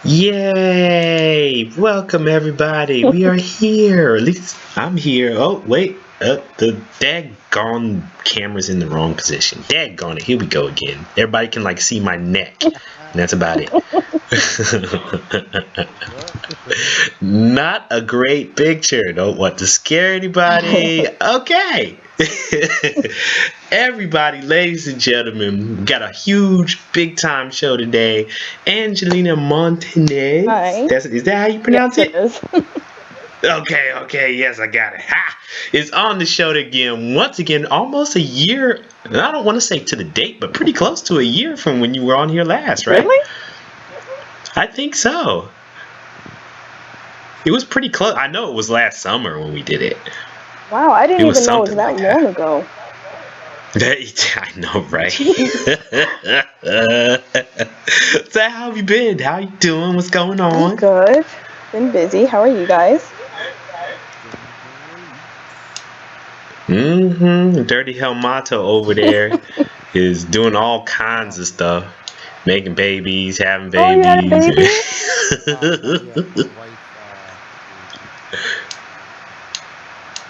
Yay! Welcome everybody. We are here. At least I'm here. Oh wait, the daggone camera's in the wrong position. Daggone it. Here we go again. Everybody can see my neck. And that's about it. Not a great picture. Don't want to scare anybody. Okay. Everybody, ladies and gentlemen, we got a huge, big time show today. Angelina Montanez. Hi. Is that how you pronounce Yes, it? it is. Okay, yes, I got it. Ha! Is on the show again, once again, almost a year. I don't want to say to the date, but pretty close to a year from when you were on here last, right? Really? I think so. It was pretty close. I know it was last summer when we did it. Wow, I didn't It was even know it was something that like that. long ago. I know, right? So how have you been? How you doing? What's going I'm on? good. Been busy. How are you guys? Dirty Helmato over there is doing all kinds of stuff. Making babies, having Oh, you had a babies. baby?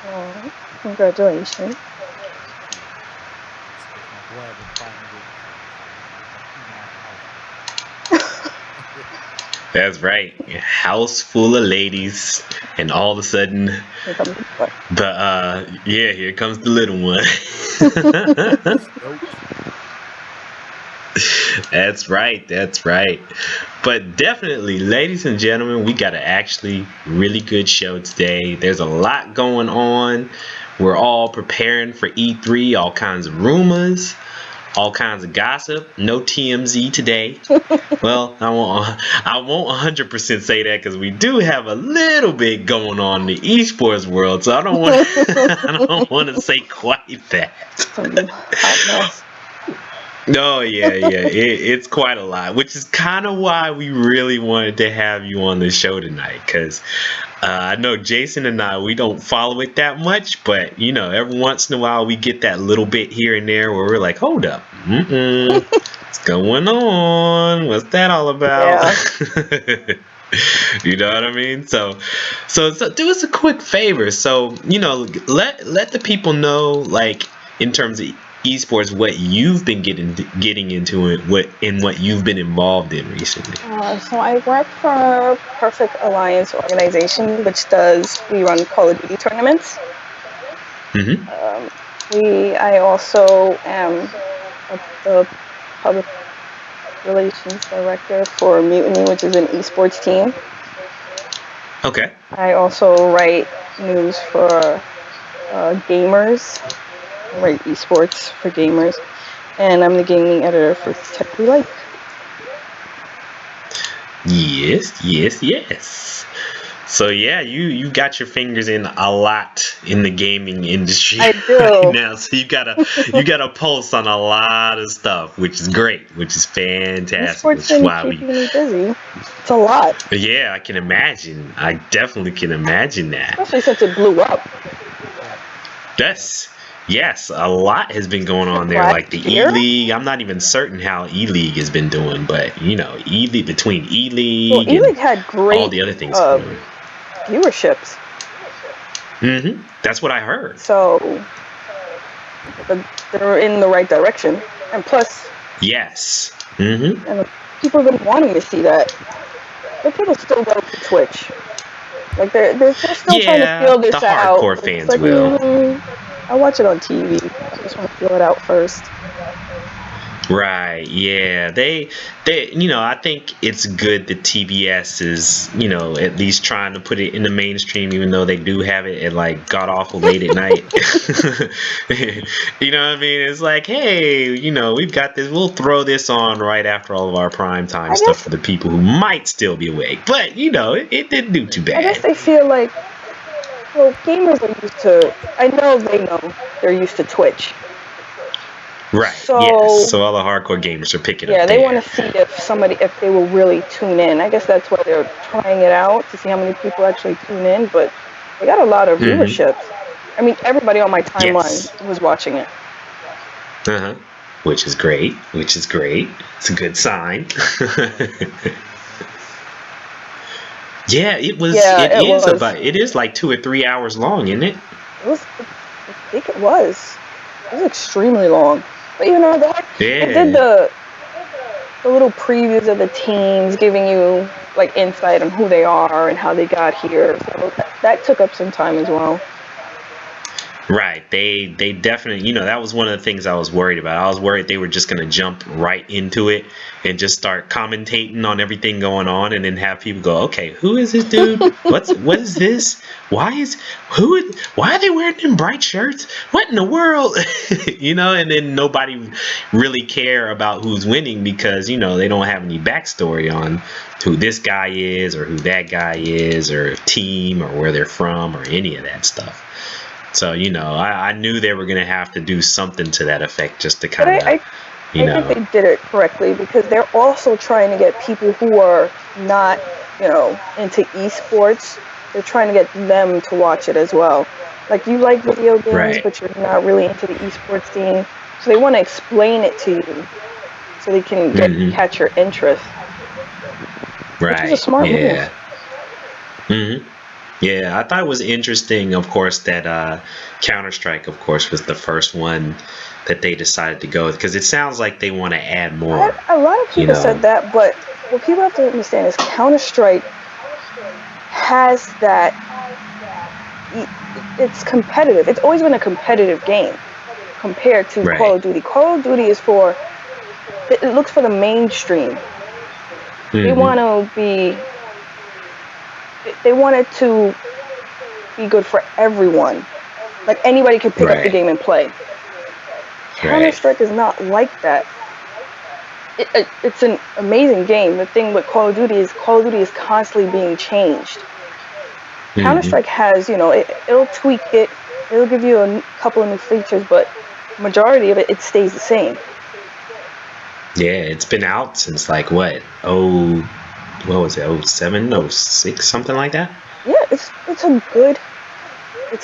Oh, congratulations. That's right. A house full of ladies, and all of a sudden, Here comes the boy. here comes the little one. That's right. But definitely, ladies and gentlemen, we got an actually really good show today. There's a lot going on. We're all preparing for E3, all kinds of rumors, all kinds of gossip. No TMZ today. Well, I won't 100% say that because we do have a little bit going on in the esports world, so I don't want to say quite that. Some hot mess. Oh yeah, it's quite a lot, which is kind of why we really wanted to have you on the show tonight. Because I know Jason and I, we don't follow it that much, but every once in a while we get that little bit here and there where we're like, hold up, what's going on? What's that all about? Yeah. You know what I mean? So do us a quick favor. So let the people know, in terms of esports, what you've been getting into it, what you've been involved in recently. So I work for Perfect Alliance organization, which we run Call of Duty tournaments. I also am the public relations director for Mutiny, which is an esports team. Okay. I also write news for gamers. I write esports for gamers, and I'm the gaming editor for Tech We Like. Yes. So yeah, you got your fingers in a lot in the gaming industry I do. right now. So you got a pulse on a lot of stuff, which is great, which is fantastic. Esports been keeping me busy. It's a lot. Yeah, I can imagine. I definitely can imagine that. Especially since it blew up. Yes, a lot has been going on there. Like the ELEAGUE, I'm not even certain how ELEAGUE has been doing, but ELEAGUE, between ELEAGUE ELEAGUE had great all the other things going on. Viewerships. That's what I heard. So they're in the right direction, and plus, yes, and people have been wanting to see that. But people still go to Twitch. Like they're still trying to feel this out. The hardcore fans will. I'll watch it on TV. I just want to feel it out first. Right, yeah. They I think it's good that TBS is, at least trying to put it in the mainstream, even though they do have it at god awful late at night. You know what I mean? It's like, hey, we've got this, we'll throw this on right after all of our prime time stuff for the people who might still be awake. But it didn't do too bad. I guess they feel like, well, gamers are used to, I know they're used to Twitch. Right. So, yes. So all the hardcore gamers are picking up. Yeah, they want to see if they will really tune in. I guess that's why they're trying it out, to see how many people actually tune in. But they got a lot of viewerships. I mean, everybody on my timeline was watching it. Which is great. It's a good sign. Yeah, it was. Yeah, It it is was. about. It is like 2 or 3 hours long, isn't it? It was. I think it was. It was extremely long. But you know, it did Yeah. the little previews of the teams, giving you like insight on who they are and how they got here. So that took up some time as well. Right. They definitely, that was one of the things I was worried about. I was worried they were just going to jump right into it and just start commentating on everything going on and then have people go, "Okay, who is this dude? What is this? Why are they wearing them bright shirts? What in the world?" And then nobody really care about who's winning because, they don't have any backstory on who this guy is or who that guy is or team or where they're from or any of that stuff. So, I knew they were going to have to do something to that effect just to But kind of, I think they did it correctly because they're also trying to get people who are not, into eSports. They're trying to get them to watch it as well. Like, you like video games, right. but you're not really into the eSports scene. So they want to explain it to you so they can catch your interest. Which is a Right. smart Yeah. move. Yeah, I thought it was interesting, of course, that Counter-Strike, of course, was the first one that they decided to go with because it sounds like they want to add more, A lot of people said that, but what people have to understand is Counter-Strike has that. It's competitive. It's always been a competitive game compared to Right. Call of Duty. Call of Duty is it looks for the mainstream. They want to be. They want it to be good for everyone. Like, anybody can pick up the game and play. Counter-Strike is not like that. It's an amazing game. The thing with Call of Duty is constantly being changed. Counter-Strike has, it'll tweak it. It'll give you a couple of new features, but majority of it stays the same. Yeah, it's been out since like what was it, 07, 06, something like that? Yeah, it's a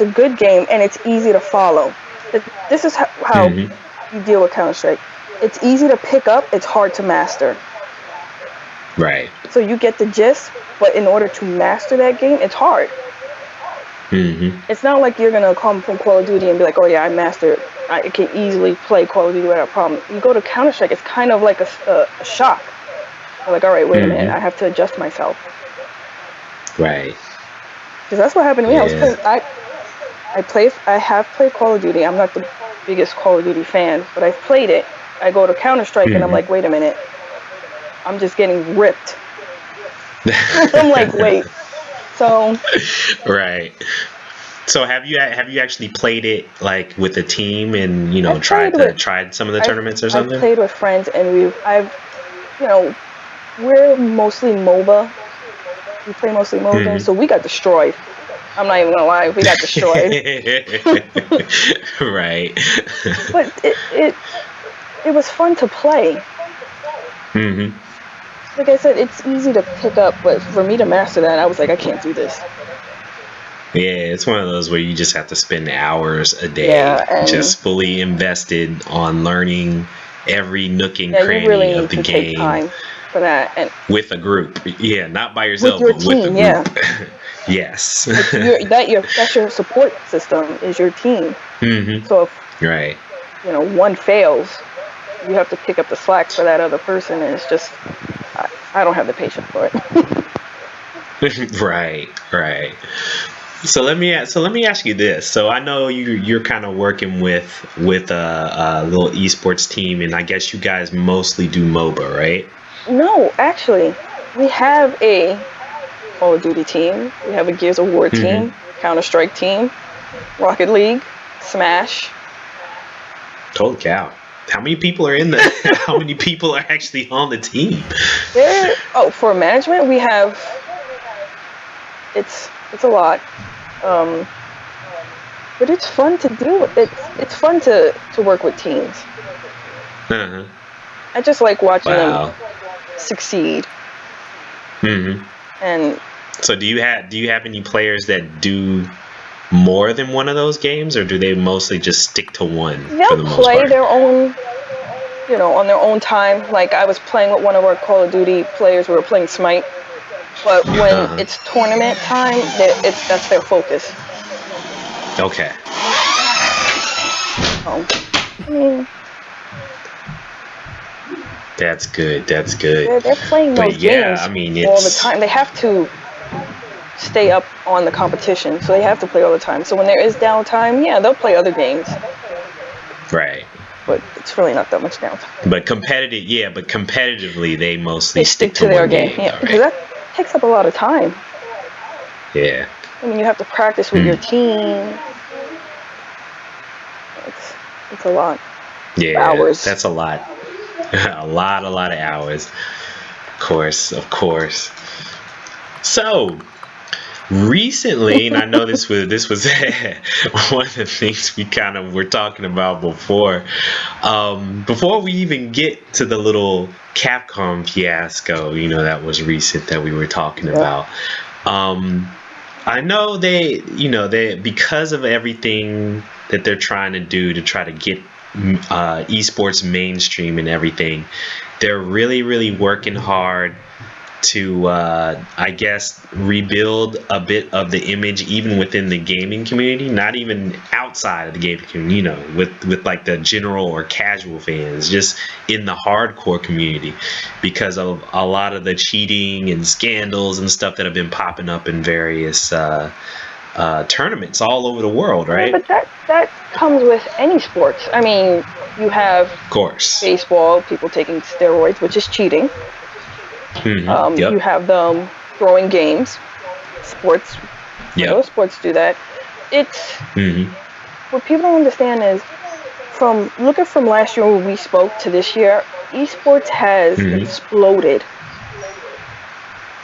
good game, and it's easy to follow. This is how you deal with Counter-Strike. It's easy to pick up, it's hard to master. Right. So you get the gist, but in order to master that game, it's hard. It's not like you're going to come from Call of Duty and be like, "Oh yeah, I mastered. I can easily play Call of Duty without a problem." You go to Counter-Strike, it's kind of like a shock. You're like, "All right, wait a minute, I have to adjust myself." Right. Because that's what happened to me. I have played Call of Duty. I'm not the biggest Call of Duty fan, but I've played it. I go to Counter-Strike and I'm like, "Wait a minute, I'm just getting ripped." I'm like, "Wait." So. Right. So have you actually played it like with a team and tried some of the tournaments or something? I've played with friends and we're mostly MOBA. We play mostly MOBA games, so we got destroyed. I'm not even gonna lie, we got destroyed. Right. But it was fun to play. Like I said, it's easy to pick up, but for me to master that, I was like, I can't do this. Yeah, it's one of those where you just have to spend hours a day just fully invested on learning every nook and cranny you really of the need to game. Take time for that, and with a group. Yeah, not by yourself, with your but team, with a group. Yeah. Yes. That's your support system is your team. So if one fails, you have to pick up the slack for that other person, and it's just I don't have the patience for it. Right. So let me ask you this. So I know you're kind of working with a little esports team, and I guess you guys mostly do MOBA, right? No, actually, we have a Call of Duty team. We have a Gears of War team, Counter-Strike team, Rocket League, Smash. Holy cow! How many people are in the? How many people are actually on the team? For management, we have. It's a lot. But it's fun to do. It's fun to work with teams. I just like watching them succeed. And so do you have any players that do more than one of those games, or do they mostly just stick to one? They'll play their own, on their own time. Like, I was playing with one of our Call of Duty players. We were playing Smite. But when Uh-huh. it's tournament time, that's their focus. Okay. So, I mean, That's good. That's good. they're playing But those yeah, I games mean, all the it's time. They have to stay up on the competition, so they have to play all the time. So when there is downtime, yeah, they'll play other games, right. but it's really not that much downtime. But competitive, yeah, but competitively, they They mostly stick stick to to their one game, game, yeah, though, because right? that takes up a lot of time. Yeah. I mean, you have to practice with your team. It's a lot of Yeah, hours. that's a lot. A lot of hours. Of course, of course. So, recently, and I know this was one of the things we kind of were talking about before. Before we even get to the little Capcom fiasco, that was recent that we were talking Yep. about. I know they because of everything that they're trying to do to try to get esports mainstream and everything, they're really, really working hard to I guess rebuild a bit of the image even within the gaming community, not even outside of the gaming community, with like the general or casual fans, just in the hardcore community, because of a lot of the cheating and scandals and stuff that have been popping up in various tournaments all over the world, Yeah, right? but that comes with any sports. I mean, you have Of course. baseball, people taking steroids, which is cheating. You Yep. have them throwing games. Sports, I know Yep. sports do that. It's hmm what people don't understand is from last year when we spoke to this year, esports has hmm exploded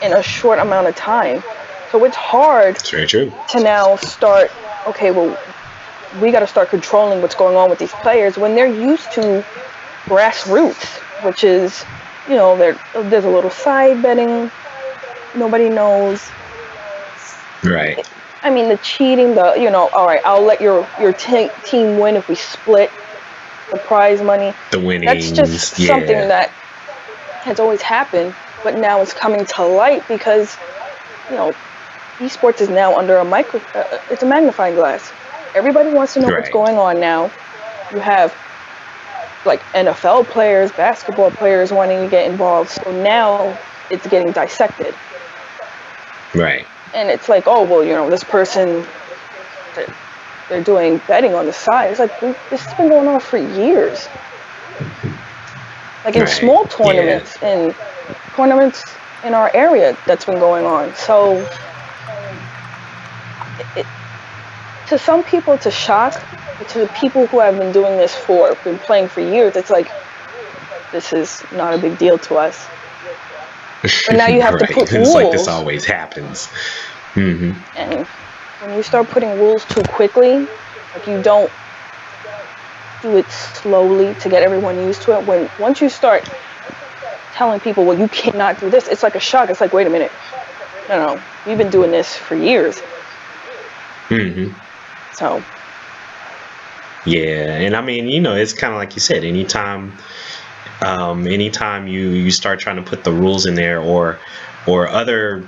in a short amount of time. So it's hard It's very true. to now start, okay, well, we got to start controlling what's going on with these players when they're used to grassroots, which is, there's a little side betting, nobody knows. Right. I mean, the cheating, all right, I'll let your team win if we split the prize money. The That's winnings. just something Yeah. that has always happened, but now it's coming to light because, esports is now under it's a magnifying glass. Everybody wants to know what's Right. going on now. You have like NFL players, basketball players wanting to get involved. So now it's getting dissected. Right. And it's like, oh, well, this person, they're doing betting on the side. It's like, this has been going on for years. Like in Right. small Yeah. tournaments, in our area, that's been going on. So to some people, it's a shock. But to the people who have been doing this been playing for years, it's like, this is not a big deal to us. But now you have to Right. put It's like this rules. always happens. hmm And when you start putting rules too quickly, like you don't do it slowly to get everyone used to it. Once you start telling people, well, you cannot do this, it's like a shock. It's like, wait a minute. No, we've been doing this for years. hmm So Yeah, and I mean, it's kind of like you said. Anytime you start trying to put the rules in there, or other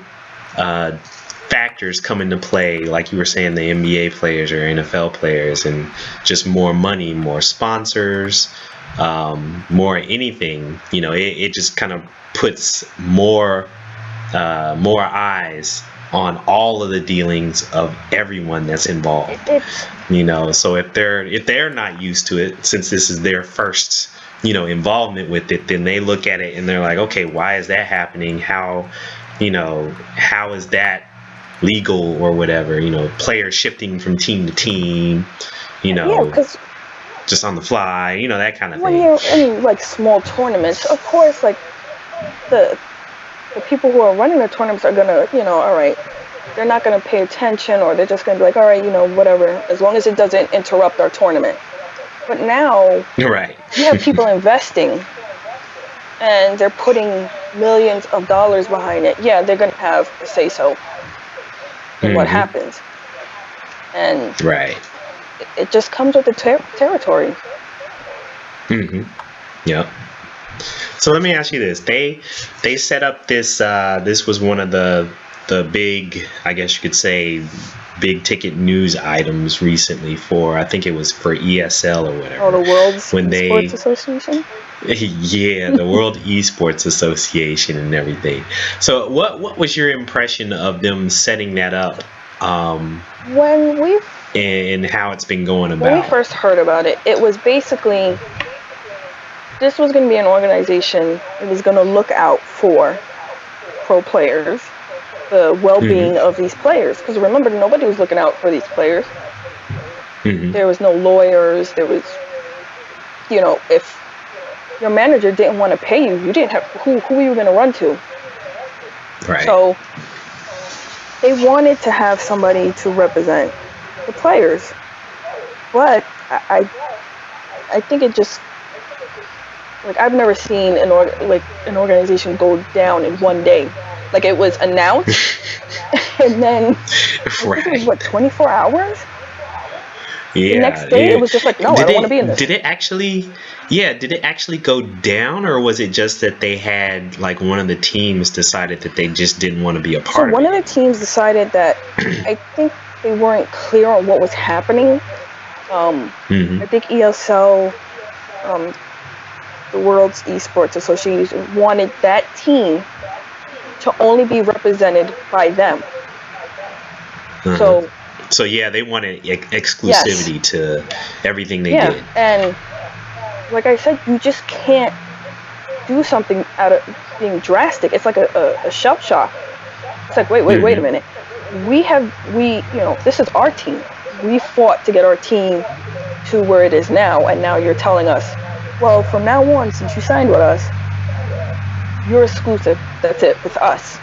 factors come into play, like you were saying, the NBA players or NFL players, and just more money, more sponsors, more anything. It just kind of puts more eyes on all of the dealings of everyone that's involved. it's So if they're not used to it, since this is their first involvement with it, then they look at it and they're like, okay, why is that happening? How is that legal or whatever? Players shifting from team to team, yeah, because just on the fly, that kind of when thing. you're in like small tournaments, of course, like the people who are running the tournaments are gonna, all right, they're not gonna pay attention, or they're just gonna be like, all right, whatever, as long as it doesn't interrupt our tournament. But now Right. you have people investing, and they're putting millions of dollars behind it. Yeah, they're gonna have a say so in what happens, and Right. it just comes with the territory. Yep. So let me ask you this: they set up this. This was one of the big, I guess you could say, big ticket news items recently for. I think it was for ESL or whatever. Oh, the World's when Esports they Association. Yeah, the World Esports Association and everything. So what was your impression of them setting that up, When we and how it's been going when we about? first heard about it, it was basically this was going to be an organization that was going to look out for pro players, the well-being of these players. Because remember, nobody was looking out for these players. There was no lawyers. There was, if your manager didn't want to pay you, you didn't have who were you going to run to? Right. So they wanted to have somebody to represent the players, but I think it just like I've never seen an organization go down in one day. Like it was announced, and then I think it was 24 hours. Yeah. The next day, it was just like, no, I don't want to be in this. Did it actually go down, or was it just that they had like one of the teams decided that they just didn't want to be a part of it? So one of the teams decided that I think they weren't clear on what was happening. I think ESL, the World's Esports Association, wanted that team to only be represented by them. So yeah, they wanted exclusivity to everything they did. And like I said, you just can't do something out of being drastic. It's like a shell shock. It's like, wait a minute. This is our team. We fought to get our team to where it is now, and now you're telling us, well, from now on, since you signed with us, you're exclusive. That's it with us.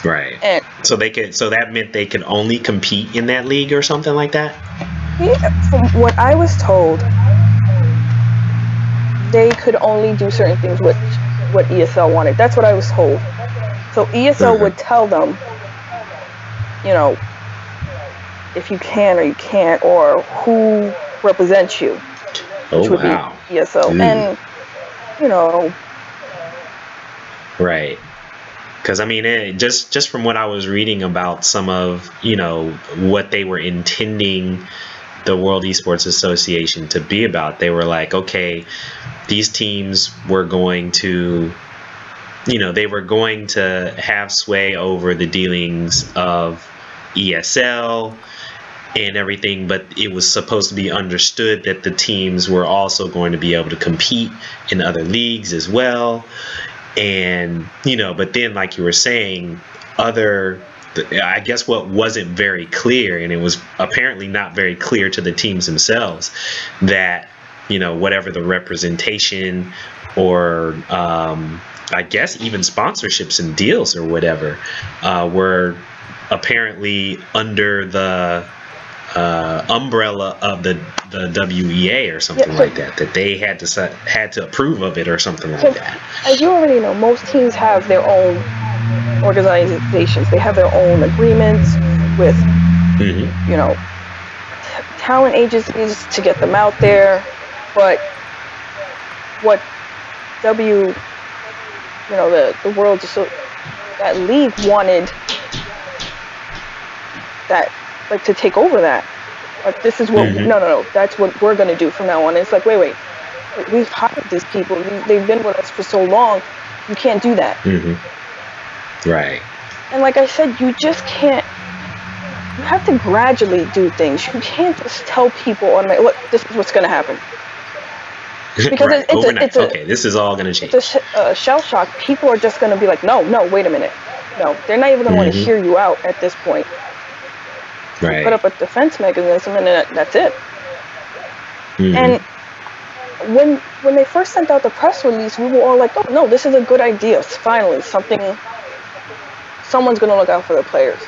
Right. And so that meant they could only compete in that league or something like that? Yeah, from what I was told, they could only do certain things with what ESL wanted. That's what I was told. So ESL would tell them, if you can or you can't, or who represents you, which would be ESL. And, Right. Because I mean, just from what I was reading about some of what they were intending the World Esports Association to be about, they were like, okay, these teams were going to, they were going to have sway over the dealings of ESL and everything, but it was supposed to be understood that the teams were also going to be able to compete in other leagues as well. And but then, like you were saying, I guess what wasn't very clear, and it was apparently not very clear to the teams themselves, that whatever the representation or I guess even sponsorships and deals or whatever were apparently under the umbrella of the WEA or something like that they had to approve of it or something like that. As you already know, most teams have their own organizations. They have their own agreements with talent agencies to get them out there. But what the world, that league wanted that, like, to take over that. Like, this is what no, that's what we're gonna do from now on. And it's like, wait, we've hired these people. They've been with us for so long. You can't do that. Right. And like I said, you just can't. You have to gradually do things. You can't just tell people look, this is what's gonna happen. Because it's okay, this is all gonna change. It's a shell shock. People are just gonna be like, no, wait a minute. No, they're not even gonna want to hear you out at this point. Right. You put up a defense mechanism, and that's it. And when they first sent out the press release, we were all like, oh no, this is a good idea. Finally, someone's gonna look out for the players,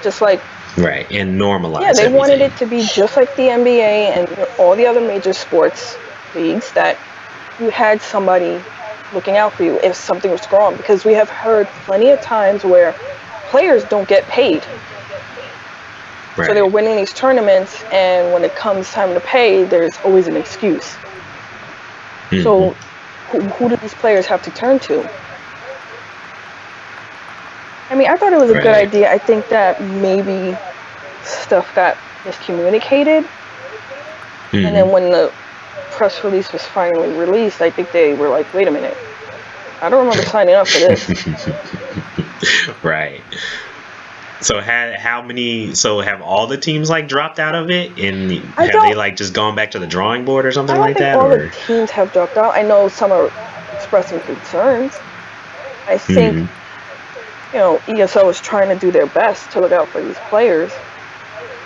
just like. Right, and normalize. Yeah, they wanted it to be just like the NBA and all the other major sports leagues, that you had somebody looking out for you if something was wrong, because we have heard plenty of times where players don't get paid. Right. So they're winning these tournaments, and when it comes time to pay, there's always an excuse. So who do these players have to turn to? I mean, I thought it was a good Right. idea. I think that maybe stuff got miscommunicated. And then when the press release was finally released, I think they were like, wait a minute. I don't remember signing up for this. Right. So have all the teams like dropped out of it, and have they like just gone back to the drawing board or something like that? I don't think all the teams have dropped out. I know some are expressing concerns. I think ESL is trying to do their best to look out for these players.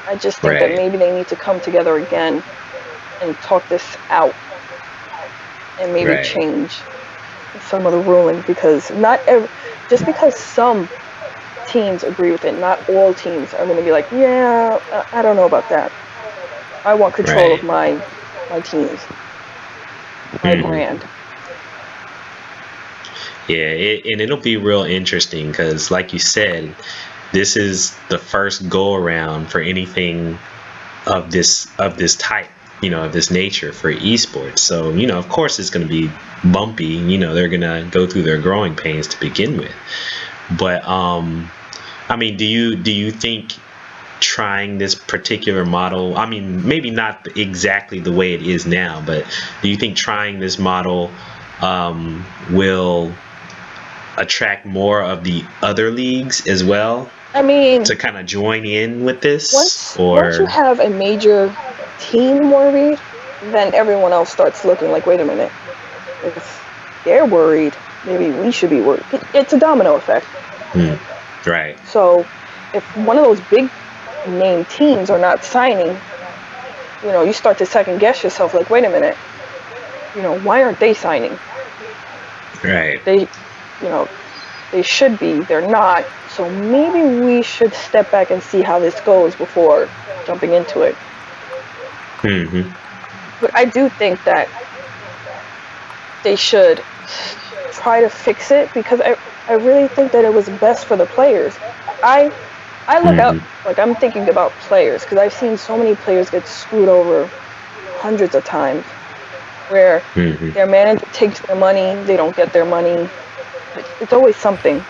I just think that maybe they need to come together again and talk this out and maybe change some of the ruling, because just because some teams agree with it, not all teams are going to be like, yeah, I don't know about that. I want control of my teams, my brand. Yeah, and it'll be real interesting because, like you said, this is the first go around for anything of this type, of this nature for esports. So, of course it's going to be bumpy. They're going to go through their growing pains to begin with. But I mean, do you think trying this particular model, I mean, maybe not exactly the way it is now, but do you think trying this model will attract more of the other leagues as well? I mean, to kind of join in with this? Once you have a major team worried, then everyone else starts looking like, wait a minute, if they're worried, maybe we should be worried. It's a domino effect. Right. So if one of those big name teams are not signing, you start to second guess yourself, like, wait a minute, why aren't they signing? Right. They should be, they're not. So maybe we should step back and see how this goes before jumping into it. But I do think that they should try to fix it, because I really think that it was best for the players. I look out, like, I'm thinking about players, because I've seen so many players get screwed over hundreds of times, where their manager takes their money, they don't get their money. It's always something.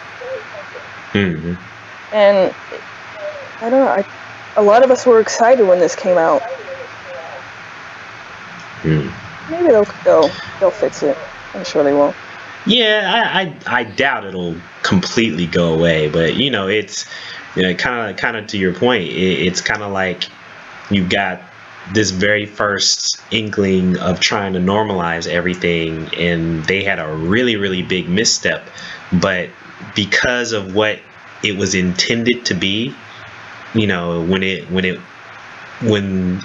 And I don't know, a lot of us were excited when this came out. Maybe they'll fix it. I'm sure they will. Yeah, I doubt it'll completely go away, but it's kind of to your point. It's kind of like you got this very first inkling of trying to normalize everything, and they had a really, really big misstep. But because of what it was intended to be, when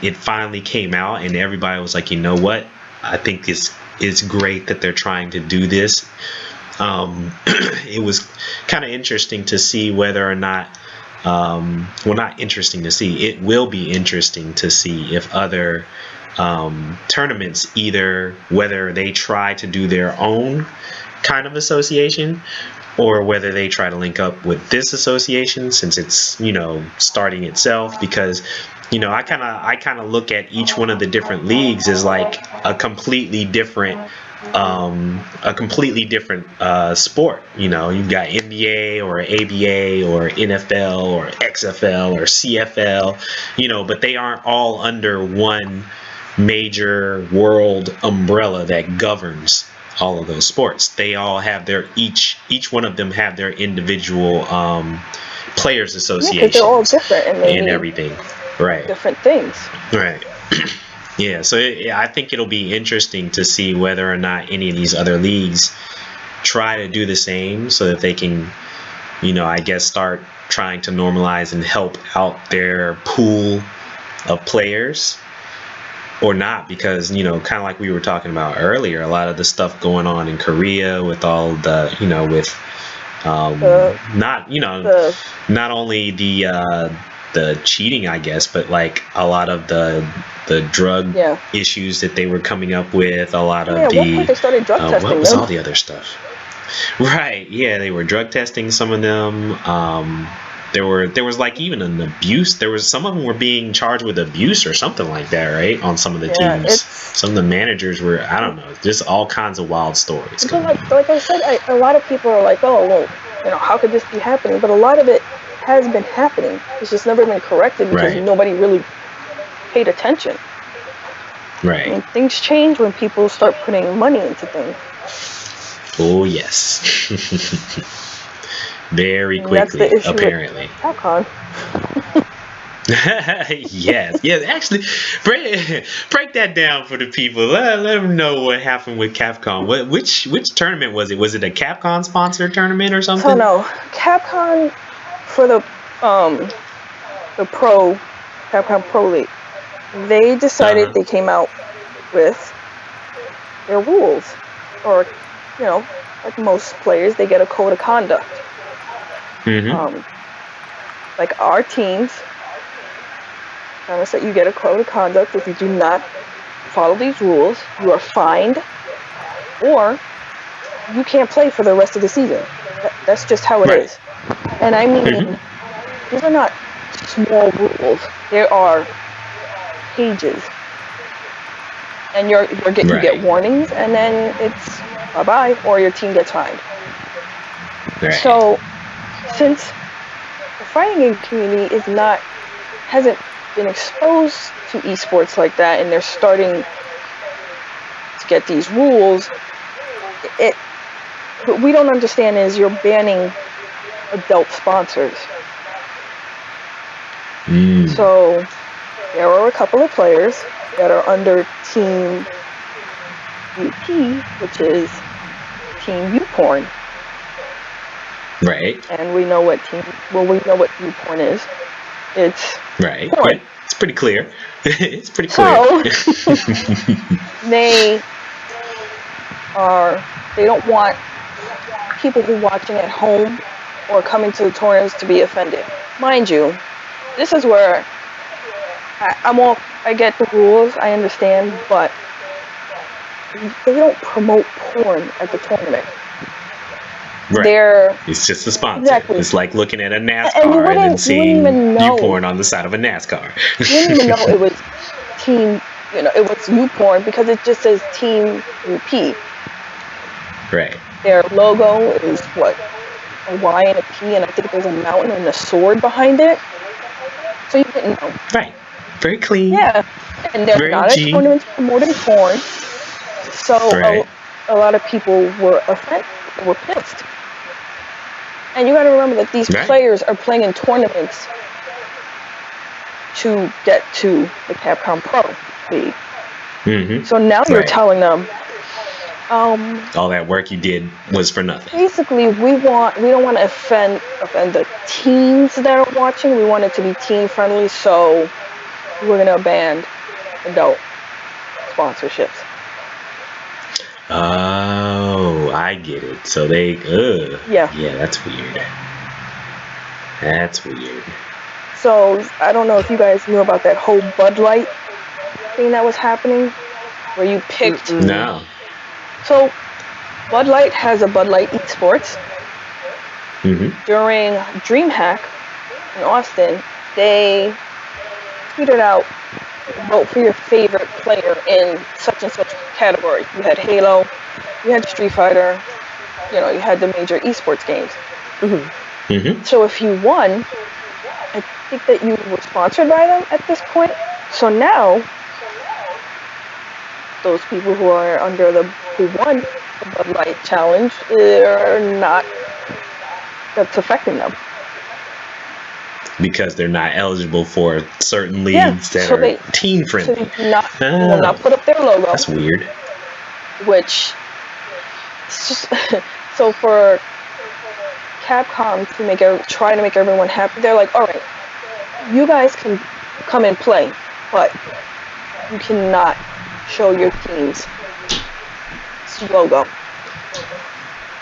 it finally came out and everybody was like, what, I think it's great that they're trying to do this. It was kind of interesting to see whether or not, not interesting to see, it will be interesting to see if other tournaments, either whether they try to do their own kind of association, or whether they try to link up with this association, since it's starting itself. Because I kind of look at each one of the different leagues as like a completely different sport. You've got NBA or ABA or NFL or XFL or CFL, but they aren't all under one major world umbrella that governs all of those sports. They all have each one of them have their individual players associations. They're all different and everything. Right. Different things. Right. Yeah. So I think it'll be interesting to see whether or not any of these other leagues try to do the same, so that they can, I guess, start trying to normalize and help out their pool of players. Or not, because kind of like we were talking about earlier, a lot of the stuff going on in Korea with all the not only the cheating, I guess, but like a lot of the drug issues that they were coming up with, a lot of at one point they started drug testing what was them. all the other stuff? Right. Yeah, they were drug testing some of them. there was like even an abuse. There was some of them were being charged with abuse or something like that, right? On some of the Yeah, teams, some of the managers were, I don't know, just all kinds of wild stories. But like I said, a lot of people are like, oh, well, how could this be happening? But a lot of it has been happening. It's just never been corrected because Right. nobody really paid attention. Right. I mean, things change when people start putting money into things. Oh yes. Very And quickly, that's the issue apparently. with Capcom. Yes. Actually, break that down for the people. Let them know what happened with Capcom. Which tournament was it? Was it a Capcom sponsored tournament or something? So no, Capcom for the Capcom Pro League, they decided they came out with their rules, or like most players, they get a code of conduct. Like our teams, you get a code of conduct. If you do not follow these rules, you are fined, or you can't play for the rest of the season. That's just how it is. And I mean, these are not small rules. There are pages, and you get warnings, and then it's bye-bye, or your team gets fined. Right. So, since the fighting game community hasn't been exposed to esports like that, and they're starting to get these rules, what we don't understand is you're banning adult sponsors. So there are a couple of players that are under Team UP, which is Team Uporn. Right. And we know what Uporn is. It's right. porn. Right. It's pretty clear. It's pretty clear. So they don't want people who are watching at home or coming to the tournaments to be offended. Mind you, this is where I get the rules, I understand, but they don't promote porn at the tournament. Right. It's just a sponsor. Exactly. It's like looking at a NASCAR and then seeing YouPorn on the side of a NASCAR. You wouldn't even know it was Team, it was YouPorn because it just says Team UP. Right. Their logo is what? A Y and a P, and I think there's a mountain and a sword behind it. So you didn't know. Right. Very clean. Yeah. And they're not at tournaments promoting porn. So a lot of people were pissed. And you got to remember that these players are playing in tournaments to get to the Capcom Pro League. So now you're telling them, all that work you did was for nothing. Basically, we don't want to offend the teens that are watching. We want it to be teen friendly, so we're gonna ban adult sponsorships. Oh, I get it. So they, yeah, that's weird. That's weird. So I don't know if you guys knew about that whole Bud Light thing that was happening, where you picked. No. So Bud Light has a Bud Light eSports. During DreamHack in Austin, they tweeted out, vote for your favorite player in such and such category. You had Halo, you had Street Fighter, you had the major esports games. So if you won, I think that you were sponsored by them at this point. So now, those people who won the Bud Light challenge, that's affecting them. Because they're not eligible for certain leagues that are teen friendly. So they will not put up their logo. That's weird. Which, so for Capcom to try to make everyone happy, they're like, all right, you guys can come and play, but you cannot show your team's logo.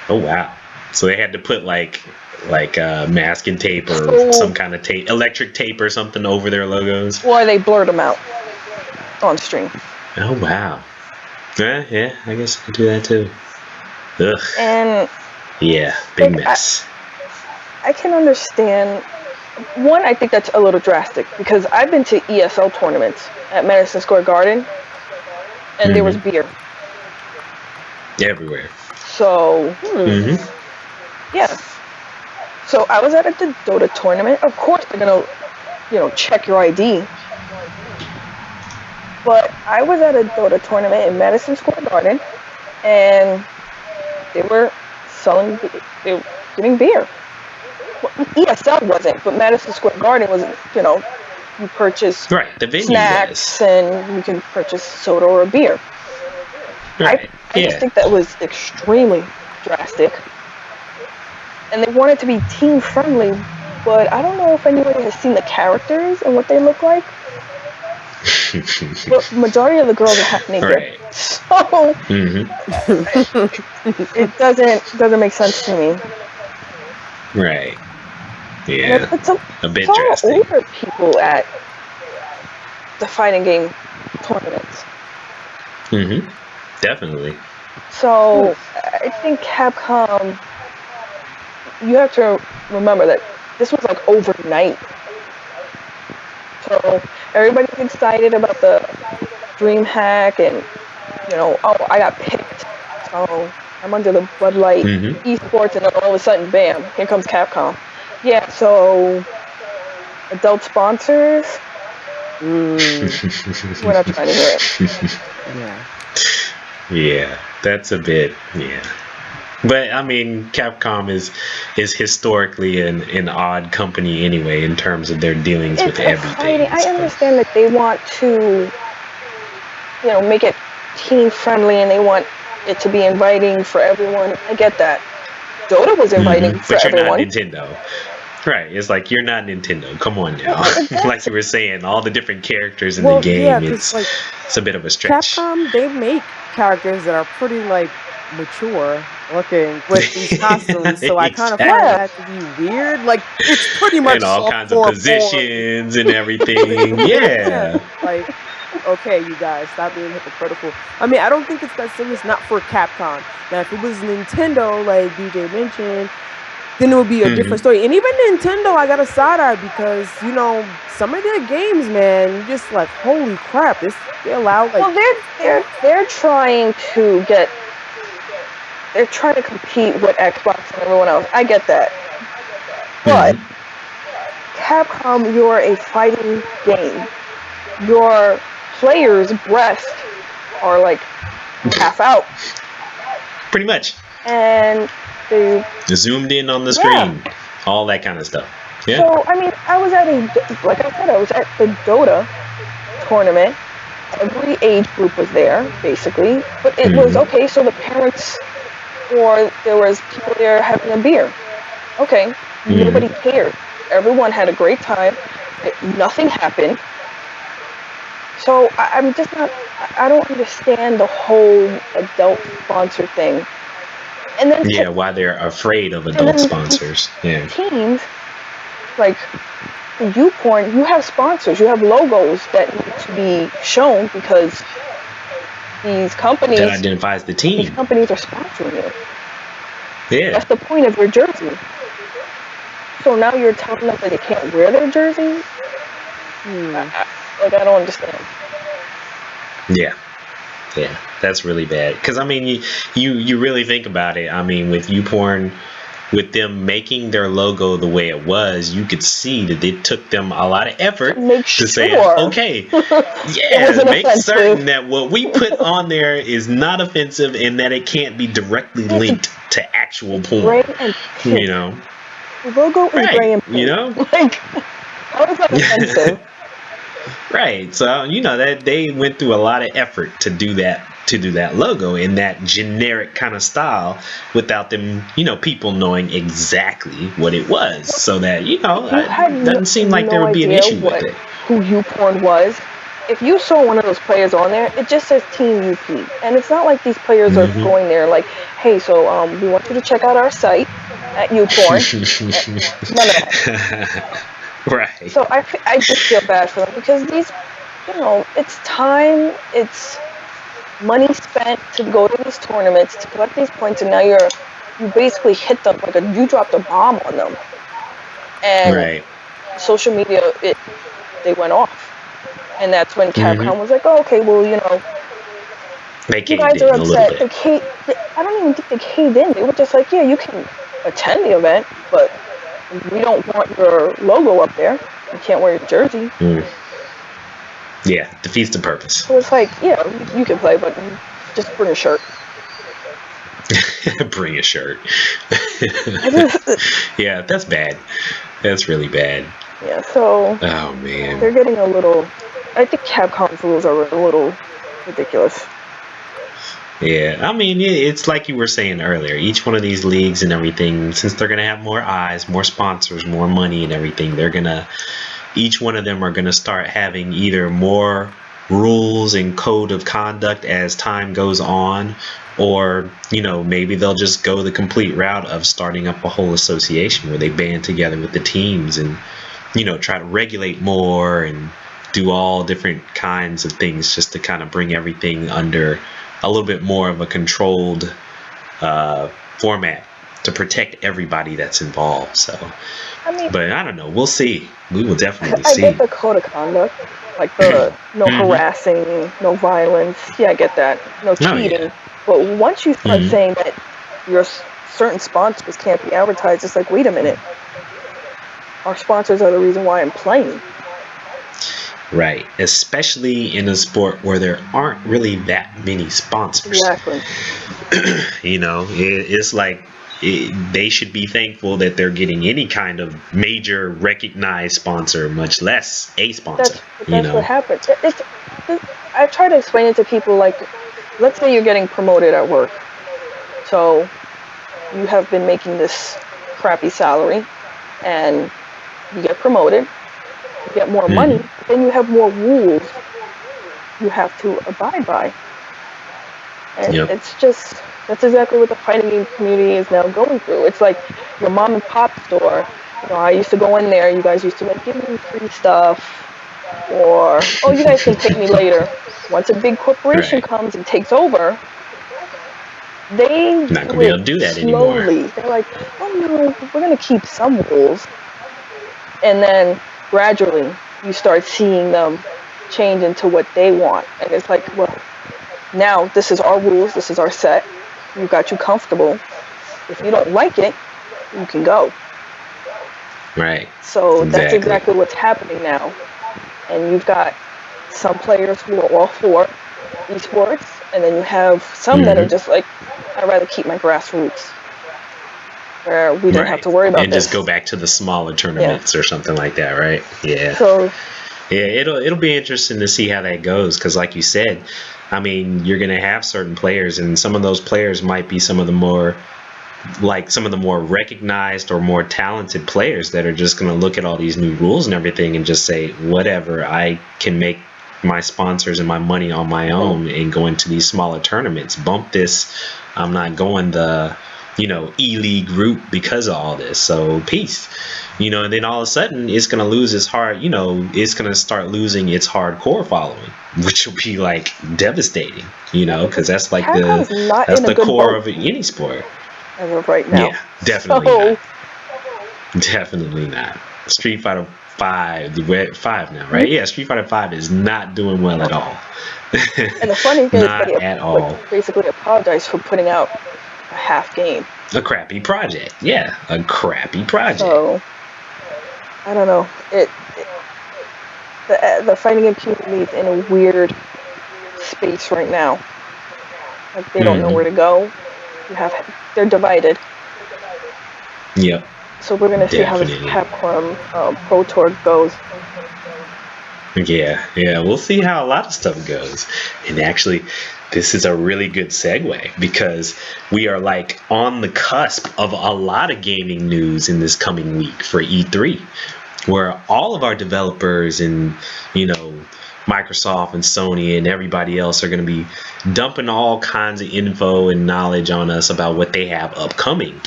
Oh wow! So they had to put like masking tape or some kind of tape, electric tape or something over their logos. Or they blurred them out on stream. Oh wow! Yeah, I guess I could do that too. Ugh. And yeah, big mess. I can understand One, I think that's a little drastic because I've been to ESL tournaments at Madison Square Garden, and there was beer. Everywhere. So, yeah. So I was at a Dota tournament. Of course, they're gonna, check your ID. But I was at a Dota tournament in Madison Square Garden, and they were giving beer. Well, ESL wasn't, but Madison Square Garden was, you purchase the venue snacks and you can purchase soda or a beer. Right. I just think that was extremely drastic. And they want it to be teen friendly, but I don't know if anybody has seen the characters and what they look like. But majority of the girls are half naked. Right. So it doesn't make sense to me. Right. Yeah. It's a bit drastic. Older people at the fighting game tournaments. Definitely. So I think Capcom, you have to remember that this was like overnight. So everybody's excited about the DreamHack and, I got picked. So I'm under the Bud Light eSports, and then all of a sudden, bam, here comes Capcom. Yeah, so adult sponsors, we're not trying to hear it. Yeah, that's a bit, But I mean, Capcom is historically an odd company anyway in terms of their dealings with everything. I understand that they want to, make it teen friendly and they want it to be inviting for everyone. I get that. Dota was inviting for everyone. But you're not Nintendo. Right, it's like you're not Nintendo. Come on now. Like you were saying, all the different characters in the game, it's a bit of a stretch. Capcom, they make characters that are pretty mature looking with these costumes, so I kind of find that to be weird. Like, it's pretty much and all kinds of positions and everything. Okay, you guys, stop being hypocritical. I mean, I don't think it's that serious, not for Capcom. Now, if it was Nintendo, like DJ mentioned, then it would be a different story. And even Nintendo, I got a side eye because, some of their games, man, you just like, holy crap, they allow well, they're trying to compete with Xbox and everyone else. I get that. But Capcom, you're a fighting game. Your players' breasts are like half out. Pretty much. And they zoomed in on the screen. All that kind of stuff. Yeah. So, I mean, I was at the Dota tournament. Every age group was there, basically. But it was, okay, so the parents, or there was people there having a beer. Okay, nobody cared. Everyone had a great time. Nothing happened. So, I'm just not, I don't understand the whole adult sponsor thing. And then why they're afraid of adult sponsors. Teams, like YouPorn, you have sponsors, you have logos that need to be shown because these companies that identifies the team. These companies are sponsoring you. Yeah. That's the point of your jersey. So now you're telling them that they can't wear their jersey? I don't understand. Yeah, that's really bad. Because I mean, you really think about it. I mean, with YouPorn, with them making their logo the way it was, you could see that it took them a lot of effort to say, okay, make certain that what we put on there is not offensive and that it can't be directly linked to actual porn. The logo is gray and pink. Like, how is that offensive? Right. So, that they went through a lot of effort to do that logo in that generic kind of style without them, people knowing exactly what it was. So that, it doesn't seem like there would be an issue with it. Who YouPorn was. If you saw one of those players on there, it just says Team UP. And it's not like these players are going there like, hey, so we want you to check out our site at YouPorn. None of that. Right. So I just feel bad for them because these, it's time, it's money spent to go to these tournaments to collect these points, and now you basically hit them you dropped a bomb on them. And social media, they went off. And that's when Capcom was like, oh, okay, well, They you caved guys are in a little upset. bit. I don't even think they caved in. They were just like, yeah, you can attend the event, but we don't want your logo up there. You can't wear your jersey. Yeah, defeats the purpose. So it's like, yeah, you can play, but just bring a shirt. Bring a shirt. Yeah, that's bad. That's really bad. Yeah, so Oh man, they're getting a little. I think Capcom's rules are a little ridiculous. yeah. I mean, it's like you were saying earlier. Each one of these leagues and everything, since they're gonna have more eyes, more sponsors, more money, and everything, each one of them are gonna start having either more rules and code of conduct as time goes on, or maybe they'll just go the complete route of starting up a whole association where they band together with the teams and try to regulate more and do all different kinds of things just to kind of bring everything under a little bit more of a controlled format to protect everybody that's involved. So, but I don't know. We'll see. We will definitely see. I get the code of conduct, like the no harassing, no violence. Yeah, I get that. No cheating. Oh, yeah. But once you start saying that your certain sponsors can't be advertised, it's like, wait a minute. Our sponsors are the reason why I'm playing. Right. Especially in a sport where there aren't really that many sponsors. Exactly. It's like they should be thankful that they're getting any kind of major recognized sponsor, much less a sponsor. That's what happens. I try to explain it to people like, let's say you're getting promoted at work. So you have been making this crappy salary and you get promoted, you get more money, then you have more rules you have to abide by. And that's exactly what the fighting game community is now going through. It's like your mom and pop store. I used to go in there, you guys used to like, give me free stuff, or, oh, you guys can pay me later. Once a big corporation comes and takes over, they not gonna be able to do that slowly. Anymore. They're like, oh no, we're gonna keep some rules. And then gradually you start seeing them change into what they want. And it's like, well, now this is our rules, this is our set. We've got you comfortable. If you don't like it, you can go. Right. So that's exactly what's happening now. And you've got some players who are all for eSports, and then you have some that are just like, I'd rather keep my grassroots, where we don't have to worry about and this. Just go back to the smaller tournaments or something like that, right? Yeah. So yeah, it'll be interesting to see how that goes, because like you said, I mean, you're gonna have certain players, and some of those players might be some of the more recognized or more talented players that are just gonna look at all these new rules and everything and just say, whatever, I can make my sponsors and my money on my own and go into these smaller tournaments. Bump this. I'm not going the ELEAGUE route because of all this. So peace. And then all of a sudden it's gonna lose its it's gonna start losing its hardcore following, which will be like devastating, because that's like the core of any sport. As of right now. Yeah, definitely not. Definitely not. Street Fighter 5, the 5 now, right? Yeah, Street Fighter 5 is not doing well at all. And the funny thing not is at all. Basically apologize for putting out a half game. A crappy project. Yeah, a crappy project. So, I don't know. The fighting game community is in a weird space right now. Like they don't know where to go. They're divided. Yep. So we're gonna see how this Capcom Pro Tour goes. Yeah, we'll see how a lot of stuff goes. And actually, this is a really good segue, because we are like on the cusp of a lot of gaming news in this coming week for E3, where all of our developers and Microsoft and Sony and everybody else are going to be dumping all kinds of info and knowledge on us about what they have upcoming.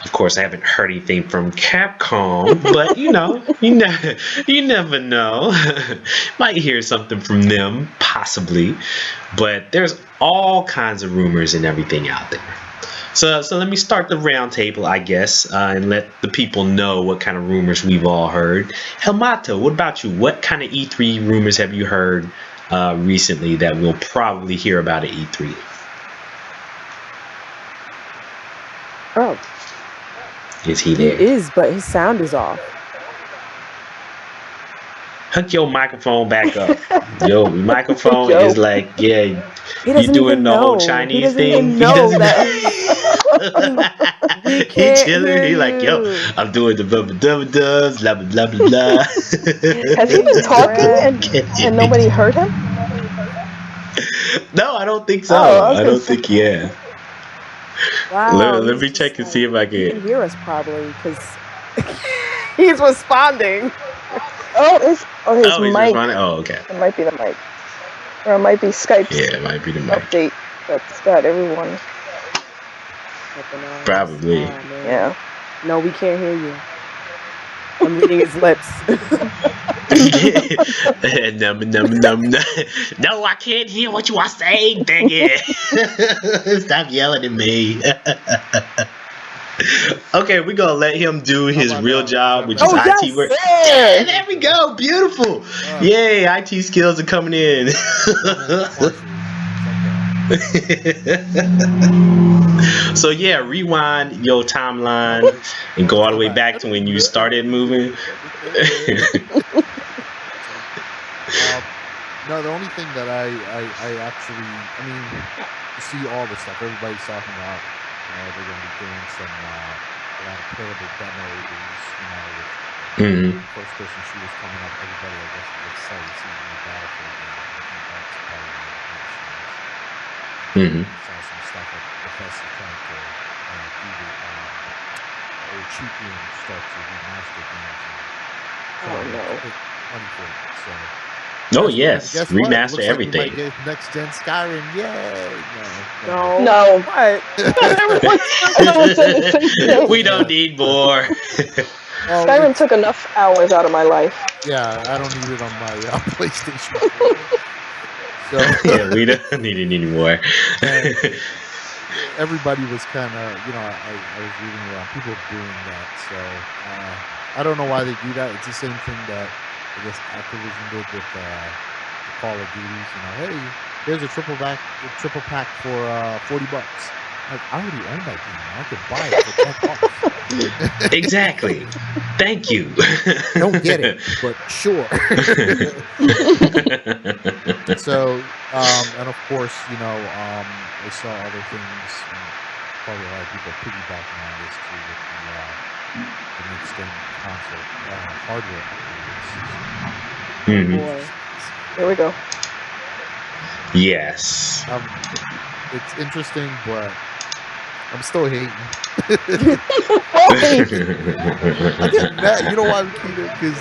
Of course, I haven't heard anything from Capcom, but you never know. Might hear something from them, possibly. But there's all kinds of rumors and everything out there. So let me start the roundtable, I guess, and let the people know what kind of rumors we've all heard. Helmato, what about you? What kind of E3 rumors have you heard recently that we'll probably hear about at E3? Oh, Is he he there? is, but his sound is off. Hook your microphone back up. Your microphone Yo. is like, yeah, He you doesn't doing even the whole know. He Chinese doesn't thing. even He know doesn't. that we He can't chilling. hear He like, yo, you. I'm doing the blah blah blah blah blah blah blah blah. Has he been talking and nobody heard him? No, I don't think Oh, I so. was I gonna don't say. think yeah. Wow, Let he's me just check and like, see if I he can can. hear us probably because he's responding. Oh, his Oh, he's mic. responding. Oh, okay. It might be the mic, or it might be Skype's Yeah, it might be the mic. update that's got everyone. Probably. Oh, man. Yeah. No, we can't hear you. I'm reading his lips. Num, num, num, num. No, I can't hear what you are saying. Dang it! Stop yelling at me. Okay, we're gonna let him do his about real now? Is job, that which better? is Oh, IT yes. work. There. Yeah, there we go. Beautiful. Ah. Yay, IT skills are coming in. Partially. So yeah, rewind your timeline and go all the way back to when you started moving. No, the only thing that I actually, I mean, you see all the stuff everybody's talking about. They're going to be doing some a lot of playable demos. With first person shooters coming up. Everybody, I guess, is excited to see the Battlefield game. I think that's probably one of the biggest things. Saw some stuff at Bethesda trying to do the old cheap games start to remaster games. Oh no. Money for it. So. Oh yes, guess remaster what? Looks everything. Like we might get next gen Skyrim. Yay! No. What? Everyone said the same thing. We don't need more. Well, Skyrim took enough hours out of my life. Yeah, I don't need it on my PlayStation 4. So Yeah, we don't need it anymore. Everybody was kind of, I was reading around people doing that. So I don't know why they do that. It's the same thing that I guess Activision did with the Call of Duties. Hey, here's a triple pack for $40. Like, I already own that game. I could buy it for $10. Exactly. Thank you. Don't get it, but sure. So, and of course, I saw other things. Probably a lot of people piggybacking on this too with the next gen console hardware upgrades. Boy. Here we go. Yes. It's interesting, but I'm still hating. I get mad. You know why, Makita? Because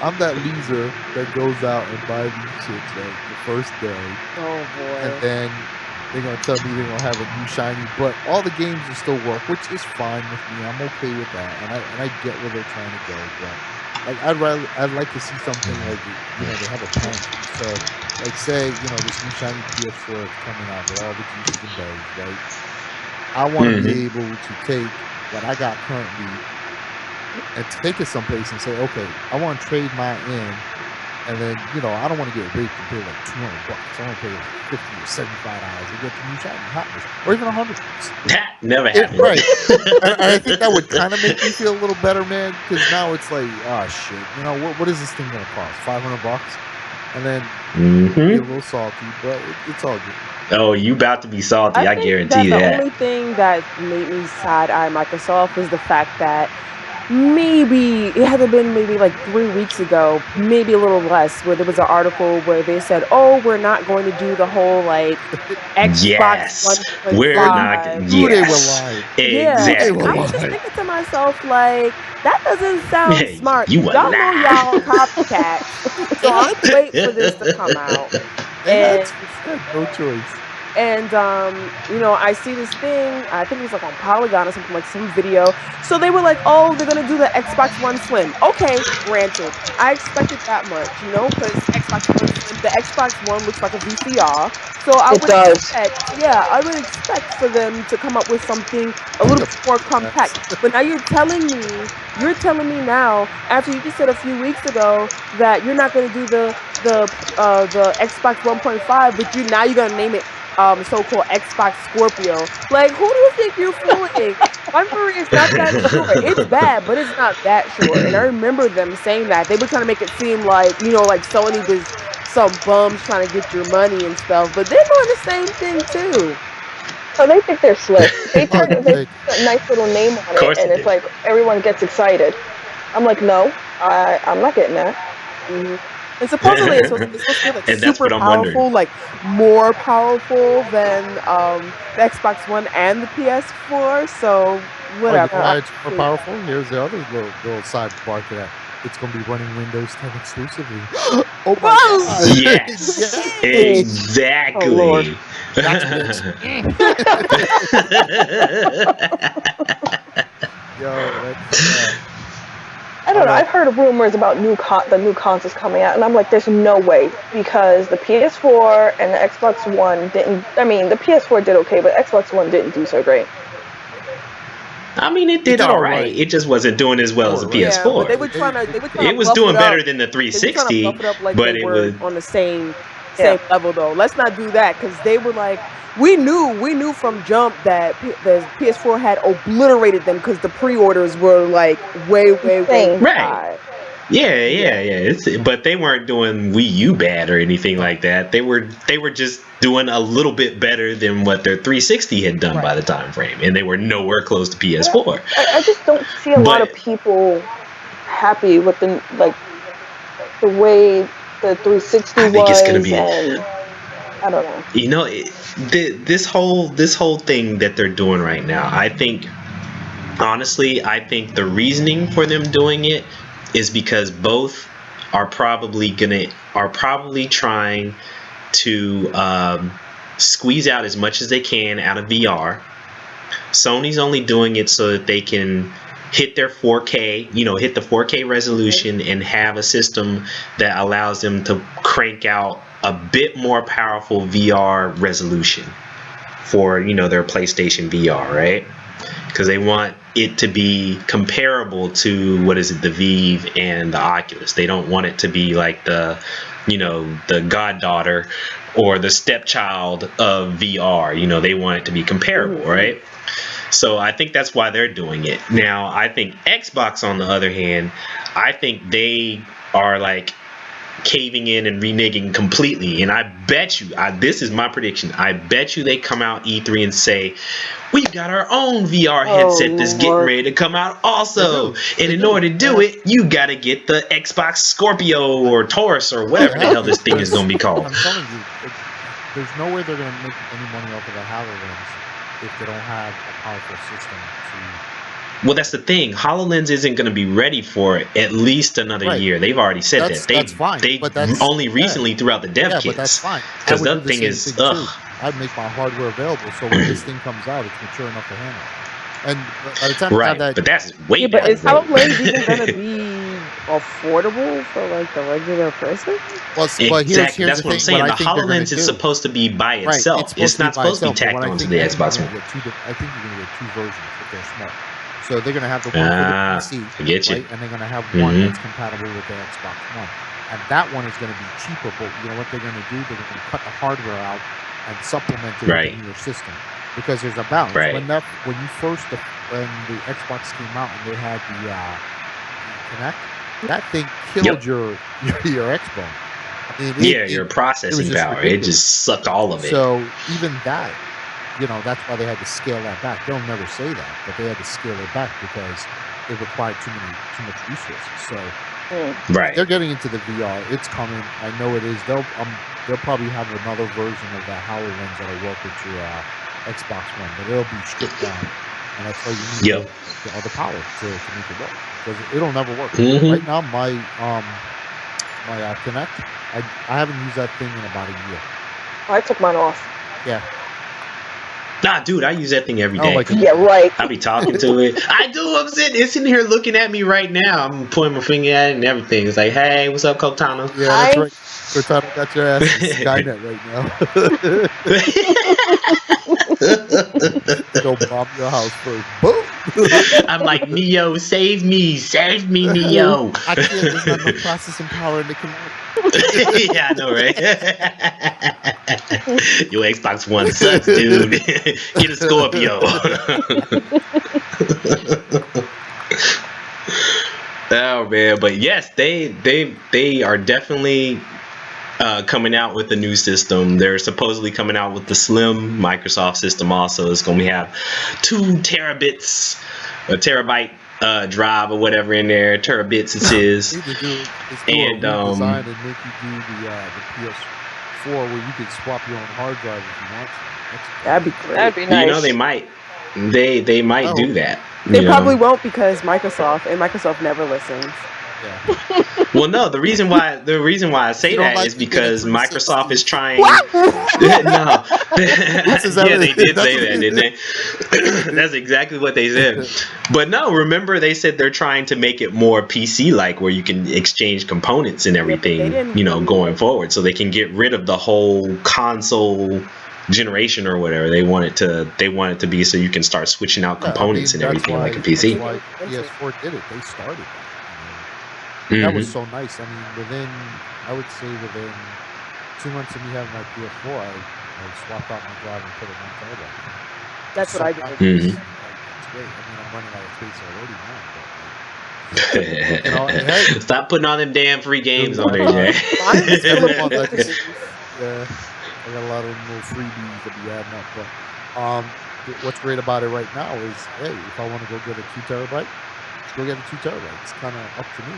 I'm that loser that goes out and buys these shits the first day. Oh boy. And then they're gonna tell me they're gonna have a new shiny, but all the games will still work, which is fine with me. I'm okay with that, and I get where they're trying to go. But I'd like to see something like they have a plan. So say this new shiny PS4 is coming out with all the juices and berries, right? I want to be able to take what I got currently and take it someplace and say, okay, I want to trade mine in, and then I don't want to get raped and pay like $200. I want to pay like $50 or $75 and get the new shiny hotness, or even $100. That never happened. Right. And I think that would kind of make me feel a little better, man, because now it's like, oh shit, what is this thing gonna cost? $500? And then be a little salty, but it's all good. Oh, you about to be salty, I guarantee that. that. The only thing that made me side-eye Microsoft is the fact that maybe it had been maybe like 3 weeks ago, maybe a little less, where there was an article where they said, "Oh, we're not going to do the whole Xbox Yes, 1.5." we're not. Yes, they were lying. Exactly. I was just thinking to myself, that doesn't sound smart. You y'all know y'all copycats, so I'm waiting for this to come out. And no choice. And I see this thing. I think it was like on Polygon or something, like some video. So they were like, "Oh, they're gonna do the Xbox One Slim." Okay, granted, I expected that much, because Xbox One Slim, the Xbox One looks like a VCR. So I It would does. expect, yeah, I would expect for them to come up with something a little bit more compact. But now you're telling me now, after you just said a few weeks ago that you're not gonna do the Xbox 1.5, but you're gonna name it so-called Xbox Scorpio. Like, who do you think you're fooling? My memory is not that short. It's bad, but it's not that short. And I remember them saying that. They were trying to make it seem like, like Sony was some bums trying to get your money and stuff, but they're doing the same thing too. So they think they're slick. They Oh, put a nice little name on Of course it, and they it's do. like everyone gets excited. I'm like, no, I'm not getting that. And supposedly it's supposed to be like And that's super what I'm wondering. powerful, like more powerful than the Xbox One and the PS4. So Oh, you know whatever. why it's more powerful? Here's the other little sidebar to that. It's going to be running Windows 10 exclusively. Oh my Whoa! god! Yes, Yay! Oh Lord. exactly. Gotcha, bitch. Yo, that's I don't know. I've heard rumors about the new consoles coming out, and I'm like, there's no way, because the PS4 and the Xbox One didn't. I mean, the PS4 did okay, but Xbox One didn't do so great. I mean, it did all right. It just wasn't doing as well as the Yeah, but PS4. they were trying to It was buff doing it up. better than the They were trying to 360, buff it up like but they it were was on the same Yeah. level though. Let's not do that, because they were like, we knew from jump that the PS4 had obliterated them, because the pre-orders were like way Insane. right. high. Yeah. But they weren't doing Wii U bad or anything like that. They were just doing a little bit better than what their 360 had done by the time frame, and they were nowhere close to PS4. I just don't see a lot of people happy with the way the 360 I think was, it's gonna be. and I don't know. You know, this whole thing that they're doing right now, I think, honestly, I think the reasoning for them doing it is because both are probably trying to squeeze out as much as they can out of VR. Sony's only doing it so that they can hit their 4K, hit the 4K resolution, and have a system that allows them to crank out a bit more powerful VR resolution for, their PlayStation VR, right? Because they want it to be comparable to, the Vive and the Oculus. They don't want it to be like the goddaughter or the stepchild of VR. They want it to be comparable, right? So I think that's why they're doing it. Now, I think Xbox, on the other hand, I think they are like caving in and reneging completely. And I bet you, this is my prediction, I bet you they come out E3 and say, we've got our own VR headset that's getting ready to come out also. And in order to do it, you got to get the Xbox Scorpio or Taurus or whatever the hell this thing is going to be called. I'm telling you, there's no way they're going to make any money off of the HoloLens if they don't have a powerful system to. Well, that's the thing. HoloLens isn't going to be ready for at least another year. They've already said that. That's fine. They only recently threw out the dev kits. But that's fine. Because that thing is, I'd make my hardware available so when this thing comes out, it's mature enough to handle it. And by the time you have that, but that's way but down is the road. HoloLens even gonna be affordable for like the regular person? Well, exactly. Here's that's what I'm saying. The HoloLens is supposed to be by itself. It's not supposed to be tacked onto the Xbox One. I think you're gonna get two versions if they're smart. So they're gonna have the one for the PC, right? And they're gonna have one that's compatible with the Xbox One, and that one is gonna be cheaper. But you know what they're gonna do? They're gonna cut the hardware out and supplement it with a newer system, because there's a balance. When the Xbox came out and they had the Kinect, that thing killed your Xbox. I mean, your processing power. It just sucked all of it. So even that, that's why they had to scale that back. They'll never say that, but they had to scale it back because it required too much resources. So they're getting into the VR. It's coming. I know it is. They'll probably have another version of that HoloLens that'll work with your Xbox One, but it'll be stripped down, and that's why you need all the power to make it work, because it'll never work. Right now, my Kinect, I haven't used that thing in about a year. I took mine off. Yeah, Nah, dude, I use that thing every I don't day. like it. Yeah, right. I be talking to it. I do. It's sitting here looking at me right now. I'm pointing my finger at it and everything. It's like, hey, what's up, Cortana? Yeah, that's right. Cortana got your ass in Skynet right now. Go bomb your house first. Boom. I'm like, Neo, save me, Neo. I can't. There's not enough processing power in the command. Yeah, I know, right? Your Xbox One sucks, dude. Get a Scorpio. Oh man, but yes, they are definitely coming out with a new system. They're supposedly coming out with the Slim Microsoft system. Also, it's going to have 2 terabits, a terabyte drive or whatever in there. Terabits it is. Need to do And, a redesign and make you do the PS4 where you can swap your own hard drive if you want to. That'd be great. That'd be nice. You know, they might. They might do that. They you probably know? won't because Microsoft never listens. Yeah. Well, no. The reason why I say You don't that like is to get a because 360. Microsoft is trying. What? No. Yeah, they did That's say that, didn't they? That's exactly what they said. But no, remember they said they're trying to make it more PC-like, where you can exchange components and everything, going forward, so they can get rid of the whole console generation or whatever. They want it to be so you can start switching out components and everything like a PC. That's why PS4 did it. They started that. That was so nice. I mean, I would say within 2 months of me having my PS4, I swapped out my drive and put it on terabyte. That's what I did. It's great. I mean, I'm running out of space already now. But, Stop putting all them damn free games on there, Jay. Yeah, I got a lot of little freebies to be adding up. But what's great about it right now is, hey, if I want to go get a 2 terabyte, go get a 2 terabyte. It's kind of up to me,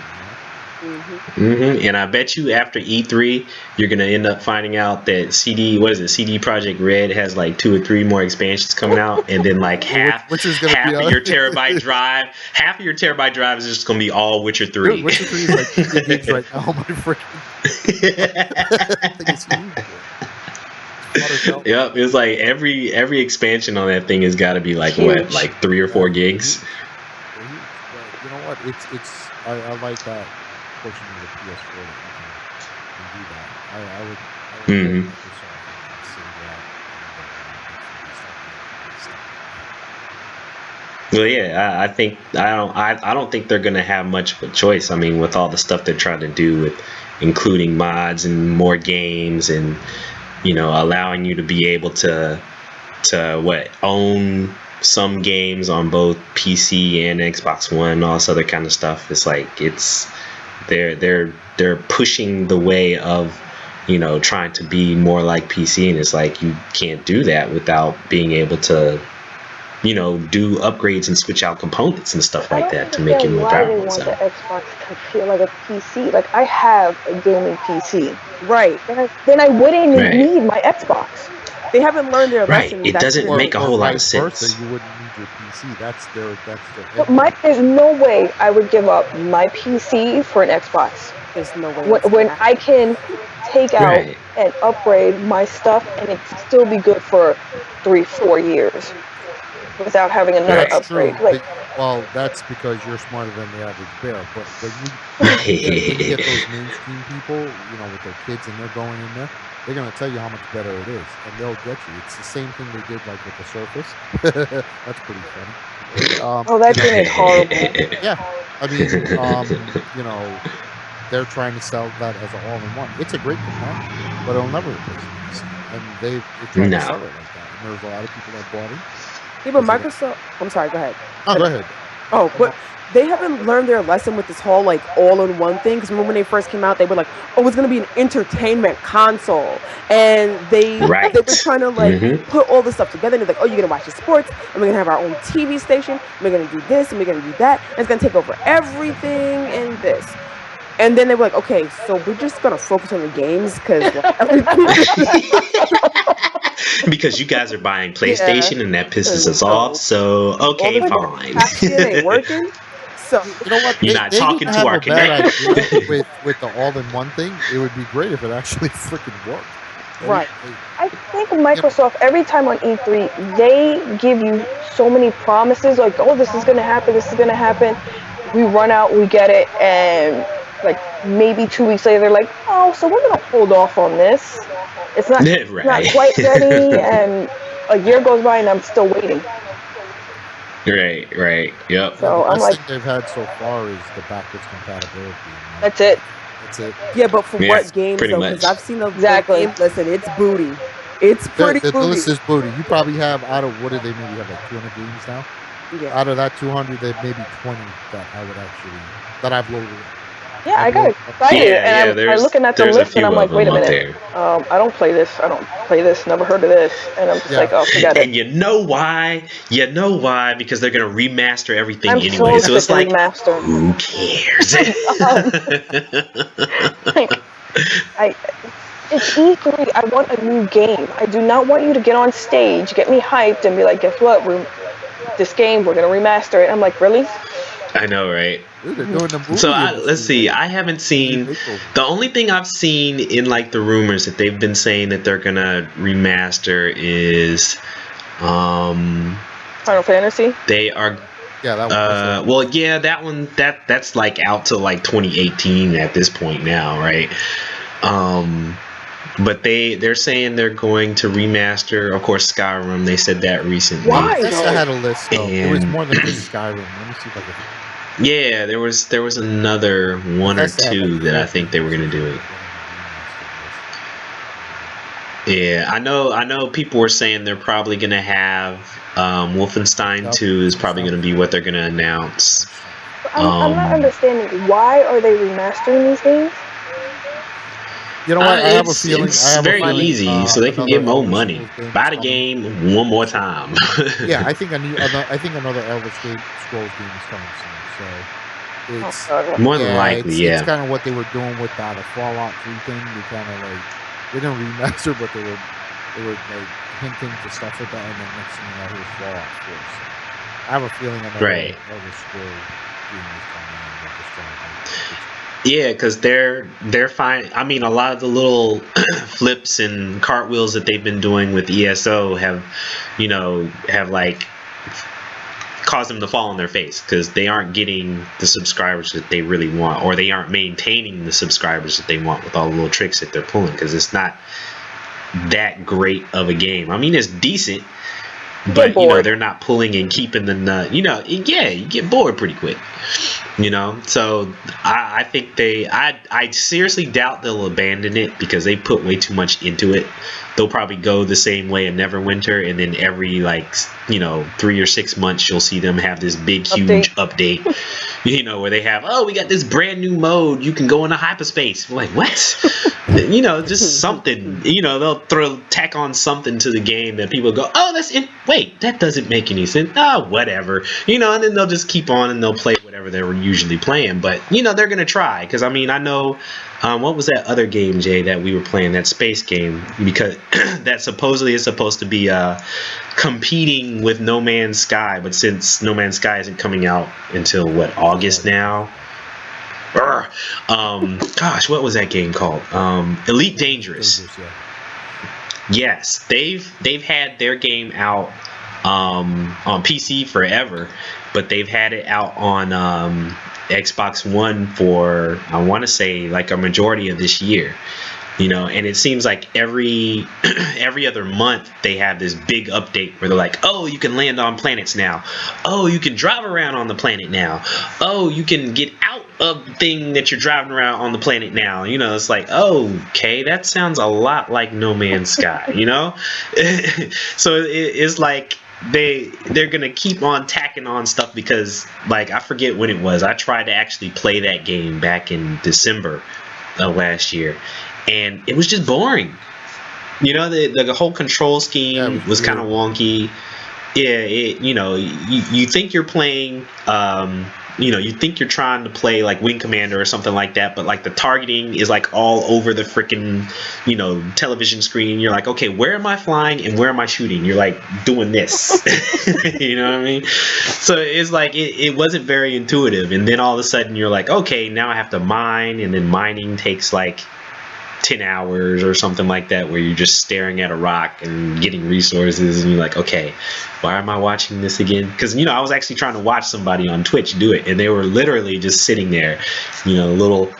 And I bet you after E3, you're gonna end up finding out that CD Projekt Red has like 2 or 3 more expansions coming out, and then like half of your terabyte drive is just gonna be all Witcher 3. Dude, Witcher 3 is like 50 gigs right now. My freaking. Yep, it's like every expansion on that thing has got to be like what, like 3 or 4 gigs. But you know what? I like that portion of the PS4 that you can do that. I would like Microsoft to say that. Well, yeah, I think I don't think they're gonna have much of a choice. I mean, with all the stuff they're trying to do with including mods and more games and allowing you to be able to own some games on both PC and Xbox One and all this other kind of stuff. It's like they're pushing the way of trying to be more like PC, and it's like you can't do that without being able to do upgrades and switch out components and stuff like that to make it more powerful. Why they want the Xbox to feel like a PC? Like, I have a gaming PC. Right. Then I wouldn't need my Xbox. They haven't learned their lesson. It doesn't make a whole lot of sense. You wouldn't need your PC. That's their. But there's no way I would give up my PC for an Xbox. There's no way. When I can take out and upgrade my stuff and it still be good for 3-4 years without having another upgrade. True. Well, that's because you're smarter than the average bear. But when you get those mainstream people, with their kids and they're going in there, they're going to tell you how much better it is, and they'll get you. It's the same thing they did like with the Surface. That's pretty funny. That thing is horrible. Yeah, I mean, they're trying to sell that as an all-in-one. It's a great companion, but it'll never replace the PC. And they're trying to sell it like that. And there's a lot of people that bought it. Yeah, but Microsoft. I'm sorry. Go ahead. Oh, go ahead. Oh, but they haven't learned their lesson with this whole like all-in-one thing. Because remember when they first came out, they were like, "Oh, it's gonna be an entertainment console," and they were trying to like put all this stuff together. And they're like, "Oh, you're gonna watch the sports, and we're gonna have our own TV station, and we're gonna do this, and we're gonna do that, and it's gonna take over everything and this." And then they were like, "Okay, so we're just gonna focus on the games because." Because you guys are buying PlayStation and that pisses us off. So okay, fine. It ain't working. So you know what? You're not talking to our with the all-in-one thing. It would be great if it actually freaking worked. Right. I think Microsoft, every time on E3, they give you so many promises, like, oh, this is going to happen, this is going to happen. We run out, we get it, and like maybe 2 weeks later, they're like, oh, so we're going to hold off on this. It's not Right. quite ready, and a year goes by and I'm still waiting. Right. Yep. So the I'm best like, thing they've had so far is the backwards compatibility. that's it. That's it. Yeah, but for Yeah, what games pretty though? much. Because I've seen the Exactly. game. Listen, it's booty. It's pretty The booty. list is booty. You probably have out of what do they maybe have like 200 games now? Yeah. Out of that 200, there may be 20 that I would actually that I've loaded. Yeah, I got excited, and I'm looking at the list, and I'm like, wait a minute, I don't play this. I don't play this. Never heard of this, and I'm just like, oh, forget it. And you know why? Because they're gonna remaster everything I'm anyway. So it's sick of like, remaster. who cares? It's E3. I want a new game. I do not want you to get on stage, get me hyped, and be like, guess what? This game, we're gonna remaster it. I'm like, really? I know, right? Dude, they're doing the movie So industry, let's see. right? I haven't seen the only thing I've seen in like the rumors that they've been saying that they're gonna remaster is Final Fantasy. They are. Yeah, that one. Well, yeah, that one that's like out to like 2018 at this point now, right? But they're saying they're going to remaster, of course, Skyrim. They said that recently. Why? I had a list though. It was And- more than just Skyrim. Let me see if I can. Yeah, there was another one or two that I think they were gonna do it. Yeah, I know. People were saying they're probably gonna have Wolfenstein 2 is probably gonna be what they're gonna announce. I'm not understanding, why are they remastering these games? You know what? I have a feeling. It's very easy, so they can get more money. Buy the game one more time. Yeah, I think another Elder Scrolls game is coming soon. So it's More than likely, It's kind of what they were doing with the Fallout 3 thing. They kind of like they didn't remaster, but they were like hinting to stuff like that, and then next thing you know, here's Fallout 4. So I have a feeling another Elder Scrolls game is coming, and they're just trying to. Yeah, because they're fine. I mean, a lot of the little flips and cartwheels that they've been doing with ESO have like caused them to fall on their face because they aren't getting the subscribers that they really want, or they aren't maintaining the subscribers that they want with all the little tricks that they're pulling, because it's not that great of a game. I mean, it's decent, but they're not pulling and keeping the nut. You get bored pretty quick. So I think I seriously doubt they'll abandon it because they put way too much into it. They'll probably go the same way in Neverwinter, and then every 3 or 6 months you'll see them have this big huge update. Where they have, we got this brand new mode, you can go into hyperspace. I'm like, what? Just something. They'll tack on something to the game that people go, oh, that's it. Wait, that doesn't make any sense. Whatever. And then they'll just keep on and they'll play whatever they were usually playing. But they're gonna try, because I know what was that other game, Jay, that we were playing, that space game, because that supposedly is supposed to be competing with No Man's Sky, but since No Man's Sky isn't coming out until August now. Gosh, what was that game called? Elite Dangerous. Yes, they've had their game out on PC forever, but they've had it out on Xbox One for, I want to say, like a majority of this year. And it seems like every other month they have this big update where they're like, oh, you can land on planets now. Oh, you can drive around on the planet now. Oh, you can get out of the thing that you're driving around on the planet now. It's like, okay, that sounds a lot like No Man's Sky, So it's like they're gonna keep on tacking on stuff, because I forget when it was. I tried to actually play that game back in December of last year, and it was just boring. The whole control scheme was kind of wonky. Yeah, you think you're playing, you think you're trying to play like Wing Commander or something like that, but the targeting is all over the freaking, television screen. You're like, okay, where am I flying and where am I shooting? You're doing this. You know what I mean? So it's it wasn't very intuitive. And then all of a sudden you're like, okay, now I have to mine, and then mining takes 10 hours or something like that, where you're just staring at a rock and getting resources, and you're like, okay, why am I watching this again? Because I was actually trying to watch somebody on Twitch do it, and they were literally just sitting there, little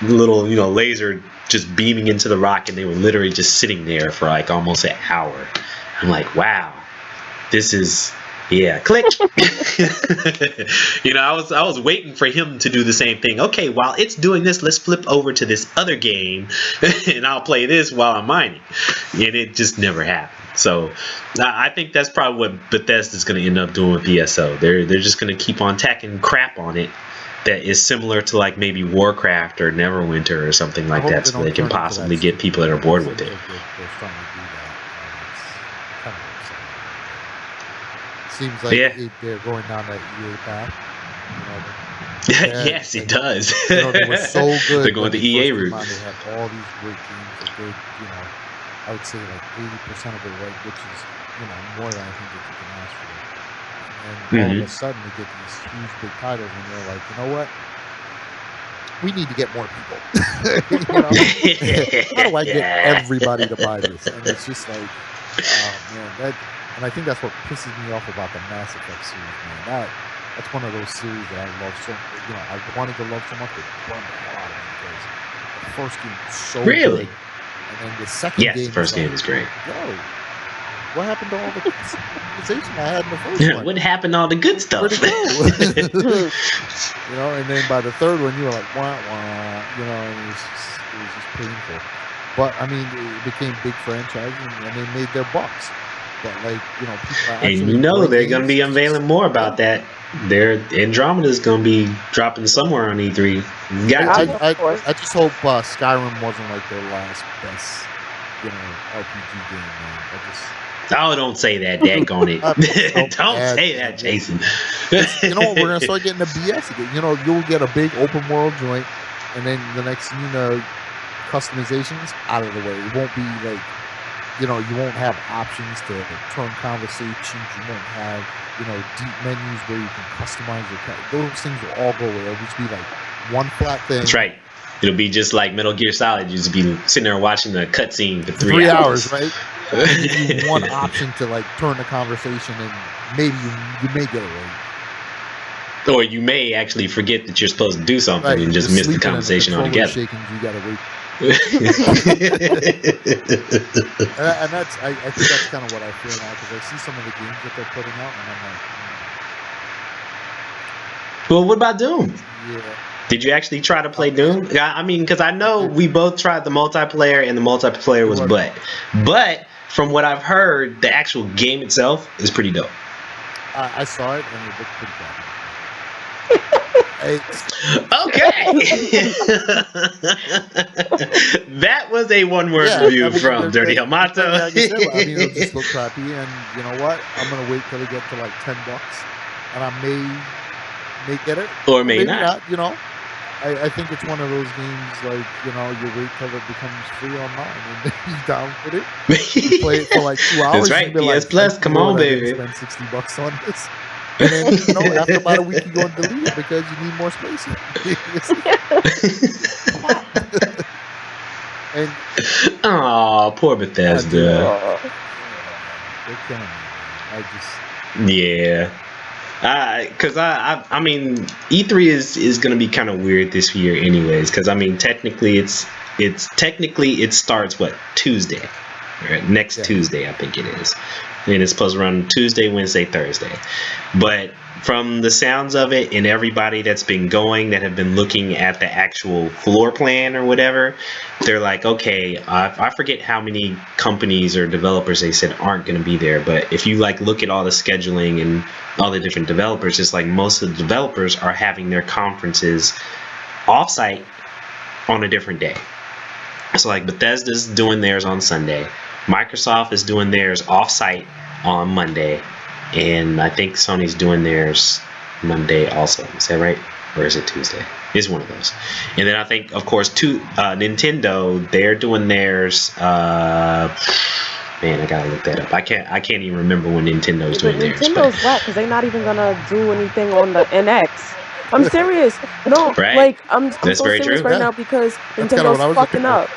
laser just beaming into the rock, and they were literally just sitting there for like almost an hour. I'm like, wow, this is, yeah, click. I was waiting for him to do the same thing. Okay, while it's doing this, let's flip over to this other game and I'll play this while I'm mining. And it just never happened. So I think that's probably what Bethesda's going to end up doing with ESO. They're just going to keep on tacking crap on it that is similar to like maybe Warcraft or Neverwinter or something like that, so they can possibly get people that are bored with it. Seems like they're going down that EA path. Yes, it does. They were so good. They're going the EA route. They have all these great games. A good, I would say like 80% of it right, which is more than I think that you can ask for. And all of a sudden, they get these huge big titles, and they're like, you know what? We need to get more people. How do I get everybody to buy this? And it's just like, oh man, and I think that's what pisses me off about the Mass Effect series, man. That's one of those series that I love so. I wanted to love so much, but burned the hell out of me because the first game was so good, and then the second game. Yes, the first game was great. Yo, what happened to all the customization I had in the first one? What happened to all the good stuff? Where'd it go? And then by the third one, you were like, wah, wah, and it was just painful. But I mean, it became big franchises, and they made their bucks. But like, people are and they're going to be unveiling more about that. Andromeda's going to be dropping somewhere on E3. I just hope Skyrim wasn't like their last best, RPG game, man. Oh, don't say that, daggone it. Don't say that, Jason. We're going to start getting the BS again. You'll get a big open world joint, and then the next thing you know, customizations out of the way. It won't be like, you won't have options to turn conversations. You won't have, deep menus where you can customize your those things will all go away. It'll just be like one flat thing. That's right. It'll be just like Metal Gear Solid. You just be sitting there watching the cutscene for 3 hours. Right? And give you one option to like turn the conversation, and maybe you may get away. Or you may actually forget that you're supposed to do something and just miss the conversation altogether. Shaking, you gotta wait. And that's I think that's kind of what I feel now, because I see some of the games that they're putting out, and I'm like, Well, what about Doom? Yeah. Did you actually try to play Doom? I mean, because I know we both tried the multiplayer, and the multiplayer was butt. But from what I've heard, the actual game itself is pretty dope. I saw it, and it looked pretty crappy. Okay. That was a one-word review from Dirty Hamato. It'll just look crappy, and you know what? I'm gonna wait till they get to like $10, and I may get it, or may not. I think it's one of those games like you wait till it becomes free online, and then you download it, you play it for like 2 hours. That's right. PS like, Plus, come on, baby. Spend $60 on this. And then, after about a week, you go and delete it because you need more space. And poor Bethesda. They're killing me. Because I mean, E3 is going to be kind of weird this year, anyways. Because I mean, technically, it starts Tuesday, right? Next Tuesday, I think it is. And it's supposed to run Tuesday, Wednesday, Thursday. But from the sounds of it, and everybody that's been going, that have been looking at the actual floor plan or whatever, they're like, okay, I forget how many companies or developers they said aren't going to be there. But if you look at all the scheduling and all the different developers, it's like most of the developers are having their conferences offsite on a different day. So Bethesda's doing theirs on Sunday. Microsoft is doing theirs offsite on Monday, and I think Sony's doing theirs Monday also. Is that right? Or is it Tuesday? It's one of those. And then I think, of course, Nintendo, they're doing theirs. Man, I gotta look that up. I can't even remember when Nintendo's doing theirs. Nintendo's whack because they're not even gonna do anything on the NX. I'm serious. No, right? I'm That's so very serious true. right now because Nintendo's fucking up.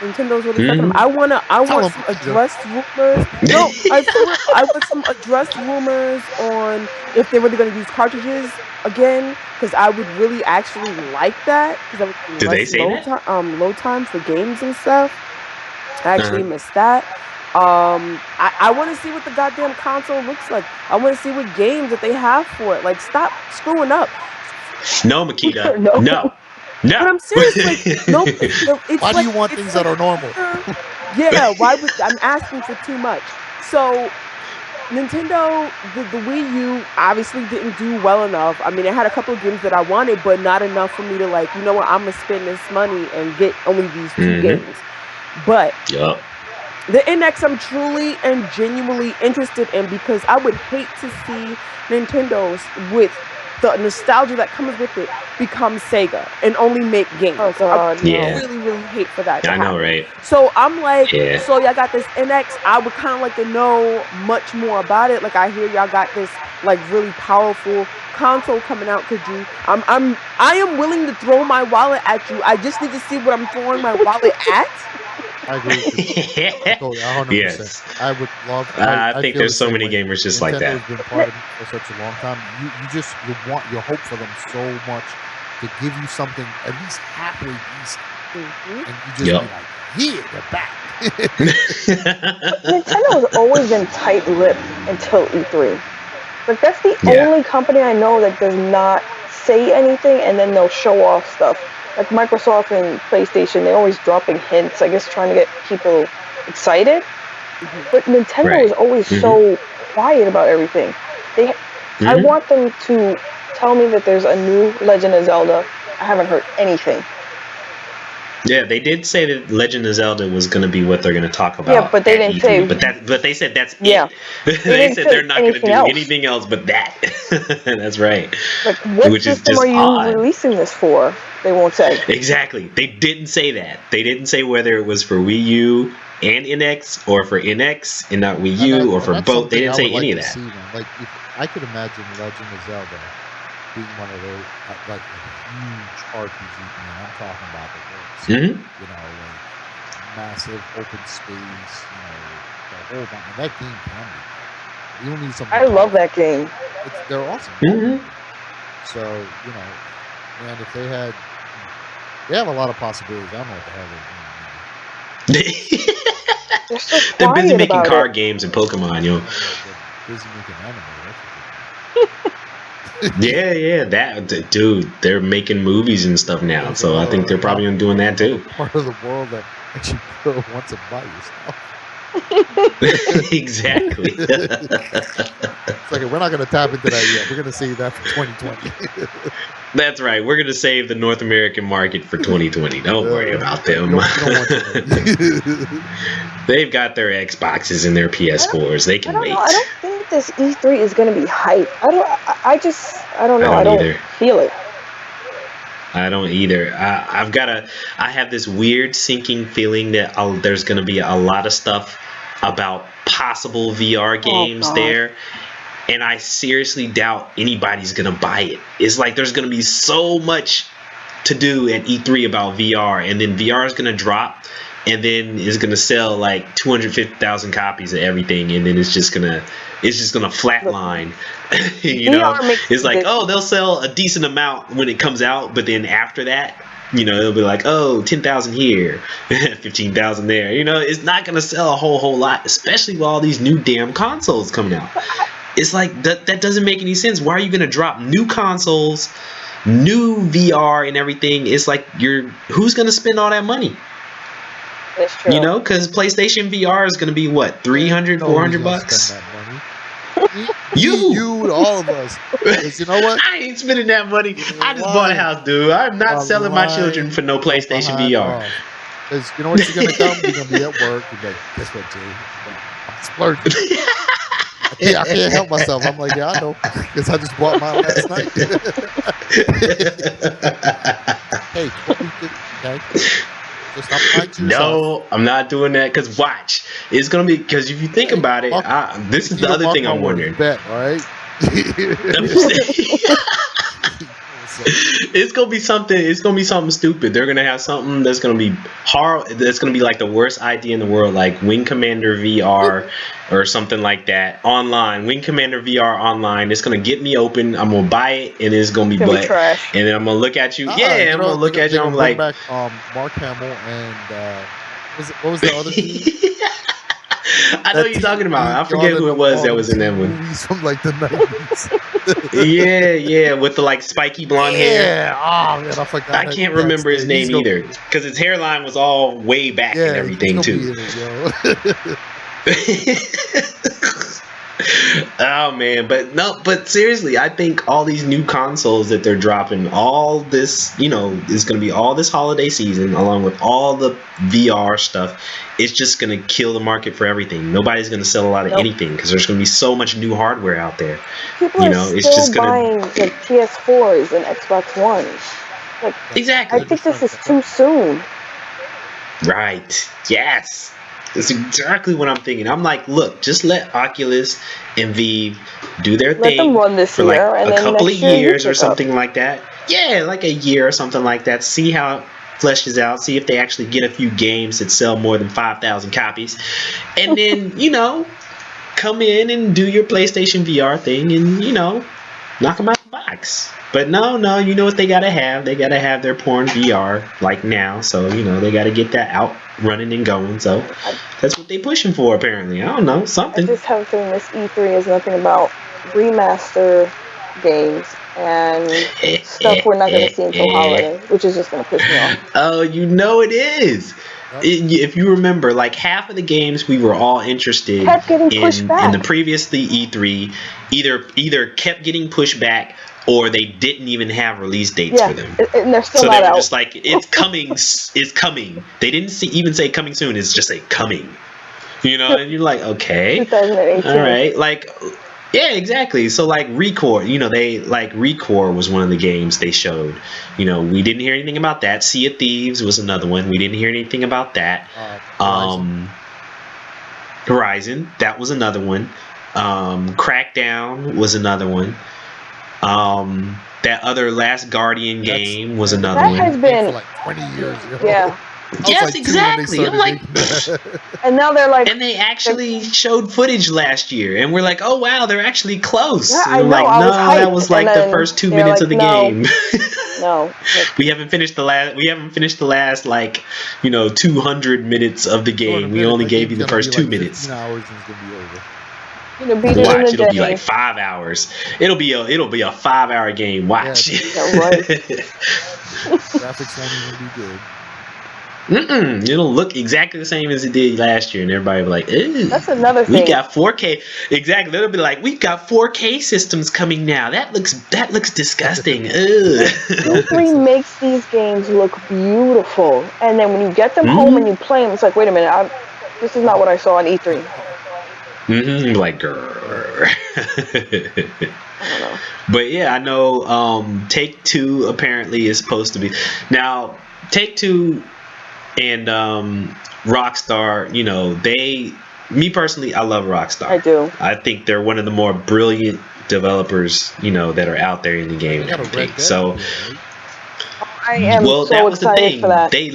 Nintendo's really fucking them. I want some addressed rumors. No, I want some addressed rumors on if they're really going to use cartridges again, because I would really actually like that, because I would Did they say that? load time for games and stuff. I actually missed that. I want to see what the goddamn console looks like. I want to see what games that they have for it. Like, stop screwing up. No, Makita. No. But I'm serious. Like, no. Why do you want things that are normal? Yeah. I'm asking for too much? So, Nintendo, the Wii U obviously didn't do well enough. I mean, it had a couple of games that I wanted, but not enough for me to, like, you know what, I'm gonna spend this money and get only these 2 games. But the NX I'm truly and genuinely interested in, because I would hate to see Nintendo's, with the nostalgia that comes with it, become Sega and only make games. Oh God, I really, really hate for that to happen. I know, right? So I'm like, so y'all got this NX. I would kind of like to know much more about it. Like, I hear y'all got this like really powerful console coming out. I am willing to throw my wallet at you. I just need to see what I'm throwing my wallet at. I agree with you. 100%. Yes. I would love. I think there's so many gamers just like that. Nintendo's been part of it for such a long time. You hope for them so much to give you something at least halfway decent, and you just be like, "Yeah, they're back." Nintendo has always been tight-lipped until E3. Like, that's the only company I know that does not say anything, and then they'll show off stuff. Like Microsoft and PlayStation, they're always dropping hints, I guess, trying to get people excited. But Nintendo is always so quiet about everything. I want them to tell me that there's a new Legend of Zelda. I haven't heard anything. Yeah, they did say that Legend of Zelda was going to be what they're going to talk about. Yeah, but they didn't E3, say. But they said that's it. They said they're not going to do else. anything else but that. That's right. Like, what Which system is just are you odd. releasing this for? They won't say. Exactly. They didn't say that. They didn't say whether it was for Wii U and NX, or for NX and not Wii U, or for both. They didn't say any of that. Like, if I could imagine Legend of Zelda being one of those, like a huge RPG game. I'm talking about the works. You know, like massive open space. The whole thing. And that game can be. You don't need something. I love that game. They're awesome. So, man, if they have a lot lot of possibilities. I don't know what the hell They're so They're busy making about card games and Pokemon, yo. They're busy making anime. That dude, they're making movies and stuff now, so I think they're probably doing that too. Part of the world that actually wants to buy your stuff. Exactly. It's like, we're not going to tap into that yet. We're going to save that for 2020. That's right. We're going to save the North American market for 2020. Don't worry about them. You don't want to. They've got their Xboxes and their PS4s. They can wait. I don't think this E3 is going to be hype. I don't know. I don't feel it. I don't either. I have this weird sinking feeling that there's going to be a lot of stuff about possible VR games there. And I seriously doubt anybody's going to buy it. It's like there's going to be so much to do at E3 about VR. And then VR is going to drop. And then it's going to sell like 250,000 copies of everything. And then it's just going to flatline. It's like, they'll sell a decent amount when it comes out. But then after that, it'll be like, 10,000 here, 15,000 there. It's not going to sell a whole lot, especially with all these new damn consoles coming out. It's like, that doesn't make any sense. Why are you going to drop new consoles, new VR and everything? It's like, who's going to spend all that money? That's true. Because PlayStation VR is going to be what, $300, $400? You, all of us. Because you know what? I ain't spending that money. I just bought a house, dude. I'm not selling my children for no PlayStation VR. Because you know what, you're going to come? You're going to be at work. You're like, guess what, Jay? I'm splurging. I can't help myself. I'm like, yeah, I know. Because I just bought mine last night. Hey, what we did, okay? No, I'm not doing that. Because watch, it's gonna be, because if you think about it, this is the other thing I'm wondering. Bet, all right? It's gonna be something. It's gonna be something stupid. They're gonna have something that's gonna be hard. That's gonna be like the worst idea in the world, like Wing Commander VR or something like that online. Wing Commander VR online. It's gonna get me open. I'm gonna buy it, and it's gonna be It's gonna be butt. trash. And then I'm gonna look at you. Yeah, You I'm know, gonna look at you. they're I'm gonna bring like, back Mark Hamill and what was the other dude? I know That you're talking dude, about. I y'all forget in who it was all that them was in that teen one. movies from like the 90s. Yeah, with the like spiky blonde hair. Yeah. Oh man, I forgot. I can't remember his name either because his hairline was all way back and Yeah, he's everything gonna too. be in it, yo. Oh man, but seriously, I think all these new consoles that they're dropping, all this, is going to be all this holiday season, along with all the VR stuff. It's just going to kill the market for everything. Nobody's going to sell a lot of anything because there's going to be so much new hardware out there. People are still it's just buying like PS4s and Xbox Ones. Like, exactly. I think this is too soon. Right. Yes. That's exactly what I'm thinking. I'm like, look, just let Oculus and Vive do their Let thing them run this for like year, and a then couple of next year you years or pick up. something like that. Yeah, like a year or something like that. See how it fleshes out. See if they actually get a few games that sell more than 5,000 copies. And then, come in and do your PlayStation VR thing and, knock them out the box. But no, you know what they gotta have? They gotta have their porn VR like now. So, they gotta get that out running and going. So that's what they pushing for apparently. I don't know, I something. just have a feeling this E3 is nothing about remaster games and stuff we're not going to see until holiday, which is just going to piss me off. Oh, it is. If you remember, like half of the games we were all interested Kept getting pushed in back. the previous E3 either kept getting pushed back or they didn't even have release dates for them. And they're still So not they were out. just like, it's coming, it's coming. They didn't even say coming soon. It's just say coming. And you're like, okay, 2018. all right, like. Yeah, exactly. So like Recore, Recore was one of the games they showed. We didn't hear anything about that. Sea of Thieves was another one. We didn't hear anything about that. Horizon, that was another one. Crackdown was another one. That other Last Guardian game was another one. That has been for like 20 years. Yeah. Yes, like exactly. I'm like, and now they're like, and they actually showed footage last year, and we're like, oh wow, they're actually close. Yeah, and I know. like, I was hyped. That was like the first 2 minutes of the game. No, we haven't finished the last. We haven't finished the last 200 minutes of the game. We only gave you the first 2 minutes. 15 hours and it's gonna be over. Beat Watch, it in it'll a be day. like 5 hours. It'll be a 5-hour game. Watch. Yeah, right. Graphics won't even be good. It'll look exactly the same as it did last year, and everybody will be like, ew. That's another thing. We got 4K. Exactly. It'll be like, we've got 4K systems coming now. That looks disgusting. E3 makes these games look beautiful, and then when you get them home and you play them, it's like, wait a minute, this is not what I saw on E3. Like, grrr. I don't know. But yeah, I know Take-Two apparently is supposed to be. Now, Take-Two and Rockstar, me personally, I love Rockstar. I do. I think they're one of the more brilliant developers, that are out there in the game. So, I am so excited for that. They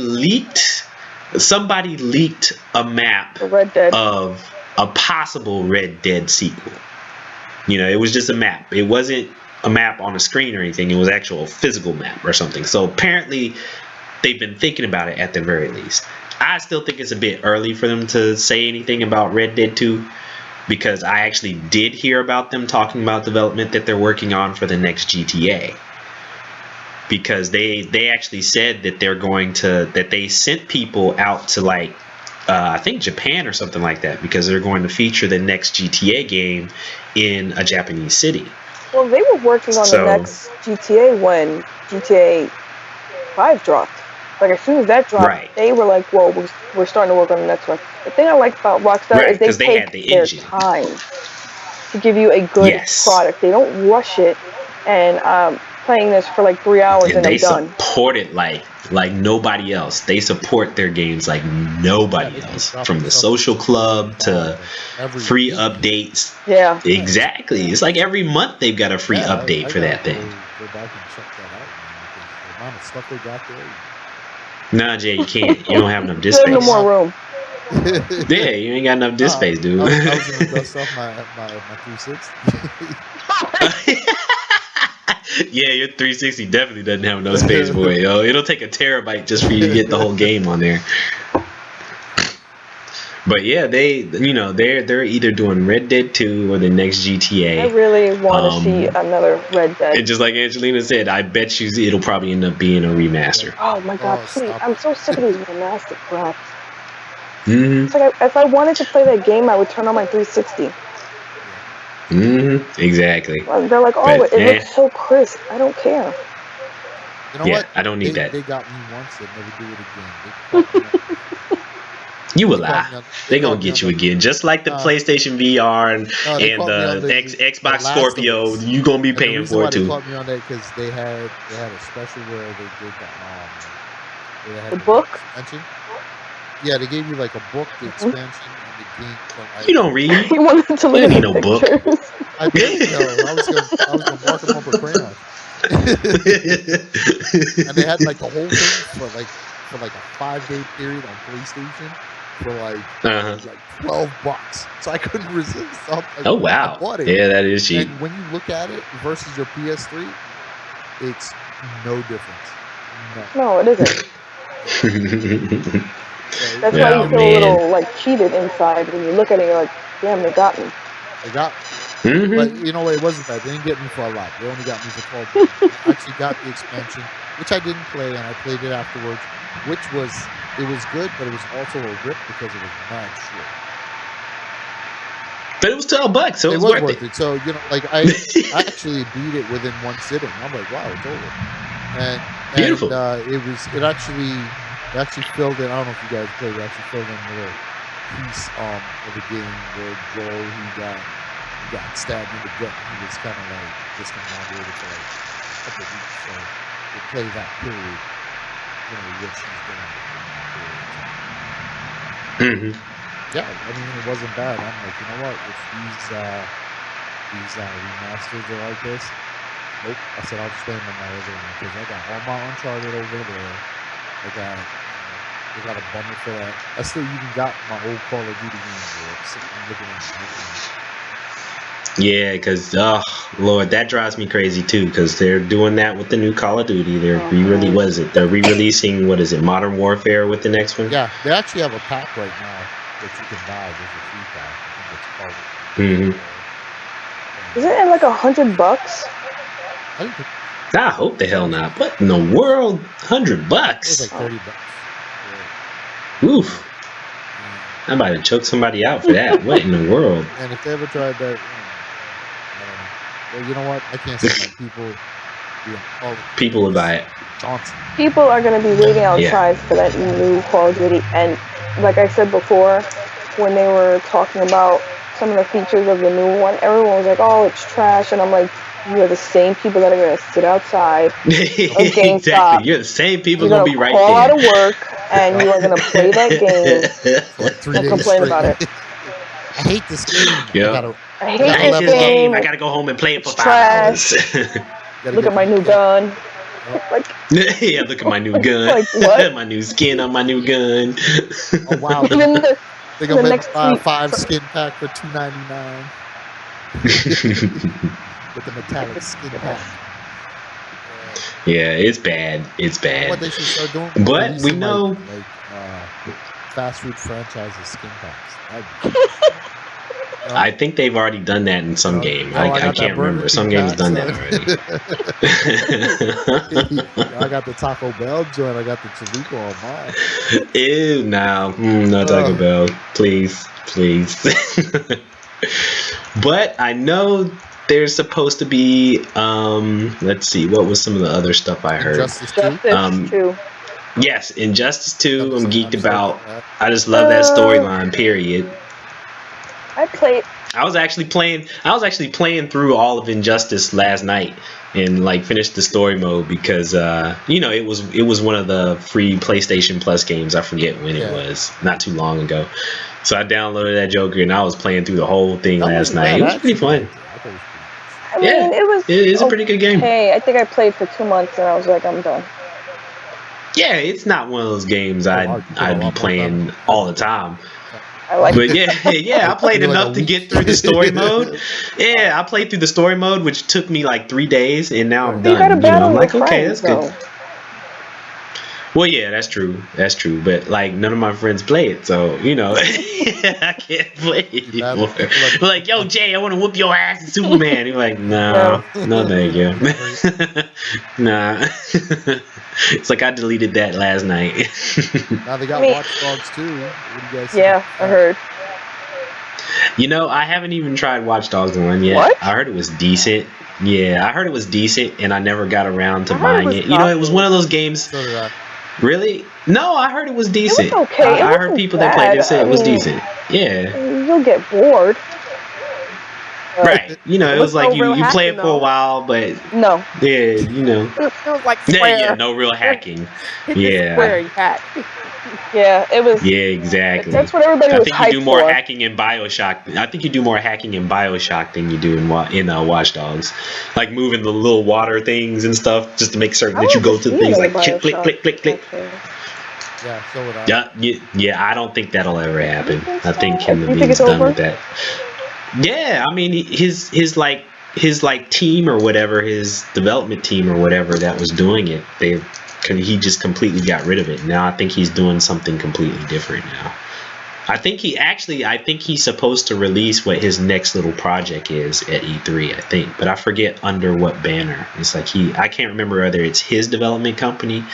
somebody leaked a map Red Dead. of a possible Red Dead sequel. It was just a map. It wasn't a map on a screen or anything. It was actual physical map or something. So apparently they've been thinking about it at the very least. I still think it's a bit early for them to say anything about Red Dead 2 because I actually did hear about them talking about development that they're working on for the next GTA. Because they actually said that that they sent people out to I think Japan or something like that because they're going to feature the next GTA game in a Japanese city. Well, they were working on the next GTA when GTA 5 dropped. Like, as soon as that dropped, they were like, well, we're starting to work on the next one. The thing I like about Rockstar is they take their time to give you a good product. They don't rush it. And playing this for like 3 hours and they I'm done. support it like nobody else. They support their games like nobody else. From the social club to free updates. Yeah. Exactly. It's like every month they've got a free update for that thing. Go back and check that out, man, because the amount of stuff they got there. Nah, Jay, you can't. You don't have enough disk There's no space. more room. Yeah, you ain't got enough disk space, dude. I was gonna dust off my 360. Yeah, your 360 definitely doesn't have enough space for it, yo. It'll take a terabyte just for you to get the whole game on there. But yeah, they're either doing Red Dead 2 or the next GTA. I really want to see another Red Dead. And just like Angelina said, I bet you it'll probably end up being a remaster. Oh my god, please. I'm so sick of these remastered crap. Mm-hmm. It's like if I wanted to play that game, I would turn on my 360. Mm-hmm. Exactly. Well, they're like, oh, it looks so crisp. I don't care. You know what? I don't need that. They got me once. They'll never do it again. You will lie. They're going to get you again. Just like the PlayStation VR and the Xbox Scorpio, you're going to be paying for it too. They caught me on that because they had a special where they did the book? Expansion. Yeah, they gave you like a book, the expansion, and the game. You don't read. You wanted to look at the pictures. Book. I did, though. I was gonna mark them up with crayons. And they had like the whole thing for like a 5-day period on PlayStation for like $12. So I couldn't resist. Oh wow! I bought it. Yeah, that is cheap. And when you look at it versus your PS3, it's no difference. No, it isn't. That's why you feel a little like cheated inside when you look at it. You're like, damn, they got me. They got me. Mm-hmm. But you know what? It wasn't bad. They didn't get me for a lot. They only got me for $12. I actually got the expansion, which I didn't play, and I played it afterwards, which was good, but it was also a rip because it was mad short. But it was $12, so it was worth it. So like I actually beat it within one sitting. I'm like, wow, it's over. And beautiful. It actually filled in. I don't know if you guys played. It actually filled in a little piece of the game where Joel he got stabbed in the gut. He was kind of like discombobulated for like a couple of weeks. So they play that period, what she's doing. Mm-hmm. Yeah, I mean it wasn't bad. I'm like, you know what? If these remasters are like this, nope. I said I'll just stay on my other one because I got all my Uncharted over there. They got a bundle for that. I still even got my old Call of Duty games there. I'm looking at it right now. Yeah, because Lord, that drives me crazy too. Because they're doing that with the new Call of Duty. They're re-releasing Modern Warfare with the next one. Yeah, they actually have a pack right now that you can buy. There's a free pack. I think it's called. Isn't it like $100? I hope the hell not. What in the world? $100? It was like $30. Oof. I'm about to choke somebody out for that. What in the world? And if they ever tried that, I don't know. Well, you know what? I can't say that people would buy it. Johnson. People are going to be waiting outside for that new Call of Duty. And like I said before, when they were talking about some of the features of the new one, everyone was like, oh, it's trash. And I'm like, you are the same people that are going to sit outside of GameStop. Exactly. You're the same people going to be right call there. Out of work, and you are going to play that game for like 3 days and complain about it. I hate this game. Yep. I hate this game. I got to go home and play it for 5 hours. Look at my new gun. Like, yeah, look at my new gun. Like what? My new skin on my new gun. Oh wow! Even they're gonna make 5 skin pack for $2.99 with the metallic skin pack. Yeah, it's bad. It's bad. What they should start doing? But we know fast food franchises skin packs. I think they've already done that in some game. I can't remember. Some game's done that already. I got the Taco Bell joint. I got the Chalupa on mine. Ew, no. No Taco Bell. Please. But I know there's supposed to be, let's see, what was some of the other stuff I heard? Injustice 2. Yes, Injustice 2. I'm geeked about. I just love that storyline, period. I was actually playing through all of Injustice last night. and like finish the story mode because it was one of the free PlayStation Plus games. I forget when it was, not too long ago. So I downloaded that Joker and I was playing through the whole thing That last wasn't night. bad. It I was pretty actually fun. liked it. I thought it was pretty I Yeah, mean, it was it is a pretty good game. Hey, I think I played for 2 months and I was like, I'm done. Yeah, it's not one of those games Oh, wow, you put a I'd be lot more time playing into it. all the time. I like But yeah, I played Maybe like a enough to week. get through the story mode. Yeah, I played through the story mode, which took me like 3 days, and now I'm Right. But you gotta done. battle I'm your like, okay, friends, that's good. though. Well, yeah, that's true. That's true. But like, none of my friends play it, so I can't play it You battle anymore. people that- Like, yo, Jay, I want to whoop your ass, as Superman. You're like, No. no, thank you. Right. Nah. It's like I deleted that last night. Now they got Me- Watch Dogs too. What do you guys think Yeah, about I that? heard. I haven't even tried Watch Dogs 1 yet. What? I heard it was decent. Yeah, I heard it was decent, and I never got around to I heard it buying was it. It was garbage. one of those games. So did I. Really? No, I heard it was It decent. was okay. It I heard wasn't people that played bad. it say I it was mean, decent. Yeah. You'll get bored. But Right. It was like no real you play hacking, it for a though. while, but No. yeah, It was like Yeah, square. no real hacking. Hit this square, Yeah. you hack. Yeah, it was. Yeah, exactly. That's what everybody I was think you do hyped more for. hacking in BioShock. I think you do more hacking in BioShock than you do in Watch Dogs. Like moving the little water things and stuff just to make certain I that you want go to to the see things another like click, Bioshock, click, click, click. actually. Yeah, so would I. Yeah, I don't think that'll ever happen. think I think so? Ken You think Levine's it's done over? with that. Yeah, I mean his team or whatever, his development team or whatever that was doing it, he just completely got rid of it. Now I think he's doing something completely different now. I think he's supposed to release what his next little project is at E3, I think, but I forget under what banner. It's like I can't remember whether it's his development company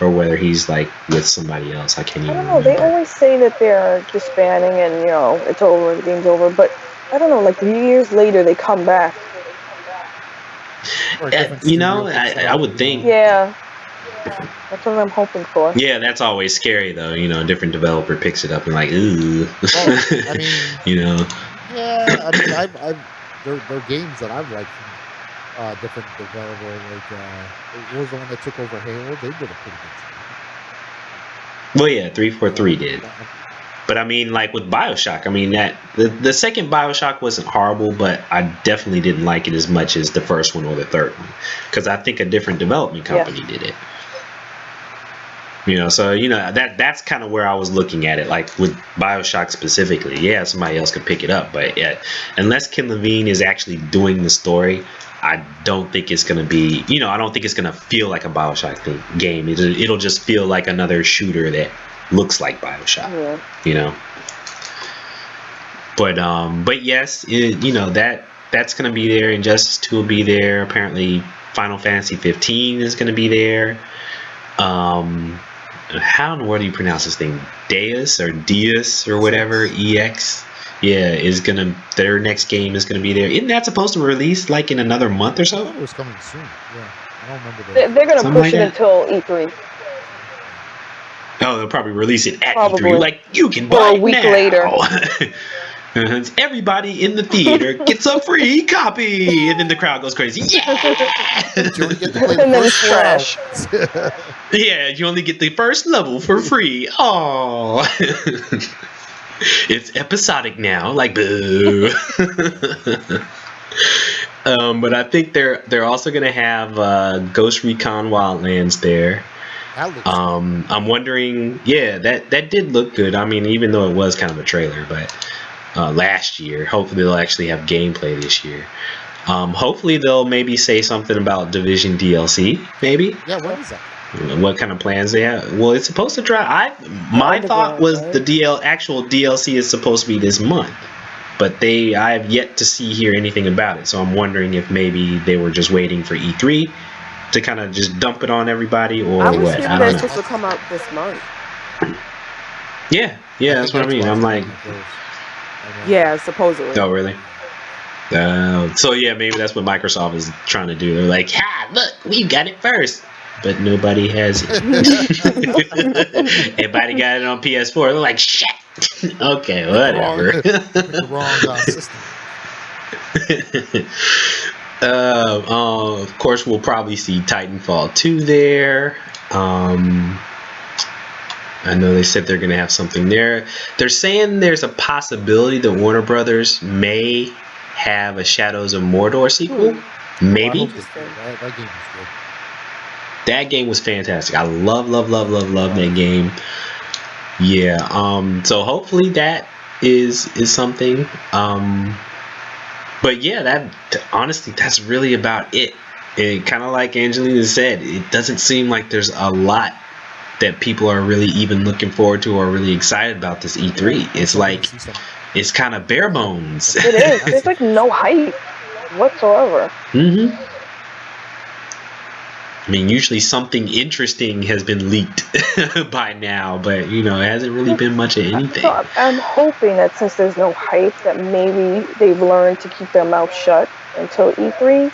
or whether he's like with somebody else. I can't I even don't know. They remember. always say that they're disbanding and, it's over, the game's over. But I don't know, like 3 years later, they come back. Or a different studio picks it I up, would think. Yeah. That's what I'm hoping for. Yeah, that's always scary though. A different developer picks it up and like, ooh. I mean, yeah, I mean, there are games that I've liked from different developer. Like, what was the one that took over Halo? They did a pretty good job. Well, yeah, 343 did. But I mean, like with BioShock, I mean that the second BioShock wasn't horrible, but I definitely didn't like it as much as the first one or the third one, because I think a different development company did it. So that's kind of where I was looking at it, like with BioShock specifically. Yeah, somebody else could pick it up, but yeah, unless Ken Levine is actually doing the story, I don't think it's gonna be. I don't think it's gonna feel like a BioShock game. It'll just feel like another shooter that looks like BioShock. Yeah. But yes, that's gonna be there. Injustice 2 will be there. Apparently, Final Fantasy 15 is gonna be there. How in the world do you pronounce this thing? Deus or whatever. EX. Yeah, their next game is gonna be there. Isn't that supposed to release like in another month or I so? thought it was coming soon. Yeah, I don't remember They're going to Something push like it that? until E3. Oh, they'll probably release it at Probably. E3. Like, you can Or buy a it week now. later. Everybody in the theater gets a free copy, and then the crowd goes crazy. Yeah! But you only get to play the And then first it's 4 trash. hours. Yeah, you only get the first level for free. Oh, it's episodic now. Like, boo. But I think they're also gonna have Ghost Recon Wildlands there. That looks I'm wondering. Yeah, that did look good. I mean, even though it was kind of a trailer, but last year. Hopefully, they'll actually have gameplay this year. Hopefully, they'll maybe say something about Division DLC. Maybe. Yeah, when is that? What kind of plans they have? Well, it's supposed to drop. My thought was the actual DLC is supposed to be this month, but I have yet to hear anything about it. So I'm wondering if maybe they were just waiting for E3 to kind of just dump it on everybody, or I was what? hearing I that don't it's know. supposed to come out this month. Yeah, that's what I mean. I'm like, Yeah, supposedly. oh really? So yeah, maybe that's what Microsoft is trying to do. They're like, ha, look, we got it first. But nobody has it. Everybody got it on PS4. They're like, shit. Okay, whatever. The wrong system. Of course, we'll probably see Titanfall 2 there. I know they said they're going to have something there. They're saying there's a possibility that Warner Brothers may have a Shadows of Mordor sequel. Maybe. That game was good. That game was fantastic. I love that game. Yeah. So hopefully that is something. But yeah, honestly, that's really about it. And kind of like Angelina said, it doesn't seem like there's a lot that people are really even looking forward to or really excited about this E3. It's like, it's kind of bare bones. It is. There's like no hype whatsoever. I mean, usually something interesting has been leaked by now, but it hasn't really been much of anything. So I'm hoping that since there's no hype, that maybe they've learned to keep their mouth shut until E3.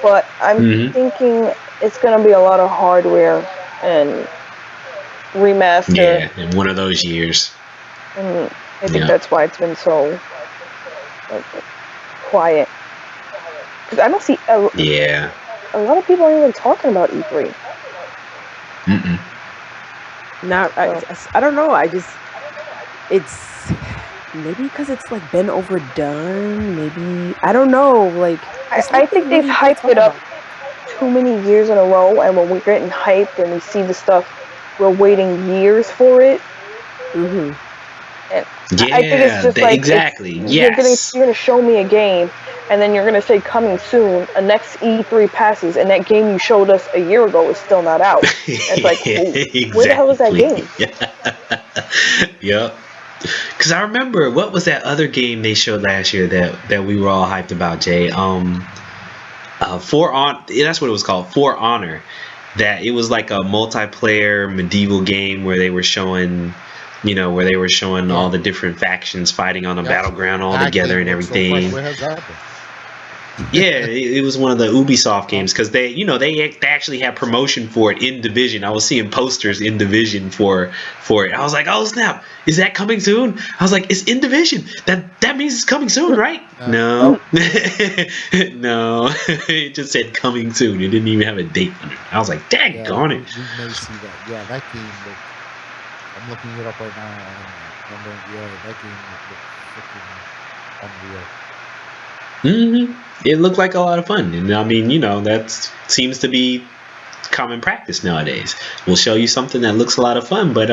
But I'm thinking it's going to be a lot of hardware and remaster. Yeah, in one of those years. And I think that's why it's been so quiet. Because I don't see a lot of people aren't even talking about E3. I don't know. It's maybe because it's like been overdone. Maybe I don't know. Like I think they've hyped it up too many years in a row, and when we're getting hyped and we see the stuff, we're waiting years for it. Yeah, I think it's just like exactly. Yes. You're gonna show me a game, and then you're gonna say coming soon. A next E3 passes, and that game you showed us a year ago is still not out. It's like, exactly. Where the hell is that game? Yep. Because I remember, what was that other game they showed last year that we were all hyped about, Jay? That's what it was called, For Honor. That it was like a multiplayer medieval game where they were showing. All the different factions fighting on a battleground all together and everything. Where has that been? Yeah, it was one of the Ubisoft games because they actually had promotion for it in Division. I was seeing posters in Division for it. I was like, oh snap, is that coming soon? I was like, it's in Division. That means it's coming soon, right? No. No. It just said coming soon. It didn't even have a date on it. I was like, daggone it. We may see that. Yeah, that game looked. I'm looking it up right now, and that game looked freaking unreal. It looked like a lot of fun, and I mean, that seems to be common practice nowadays. We'll show you something that looks a lot of fun, but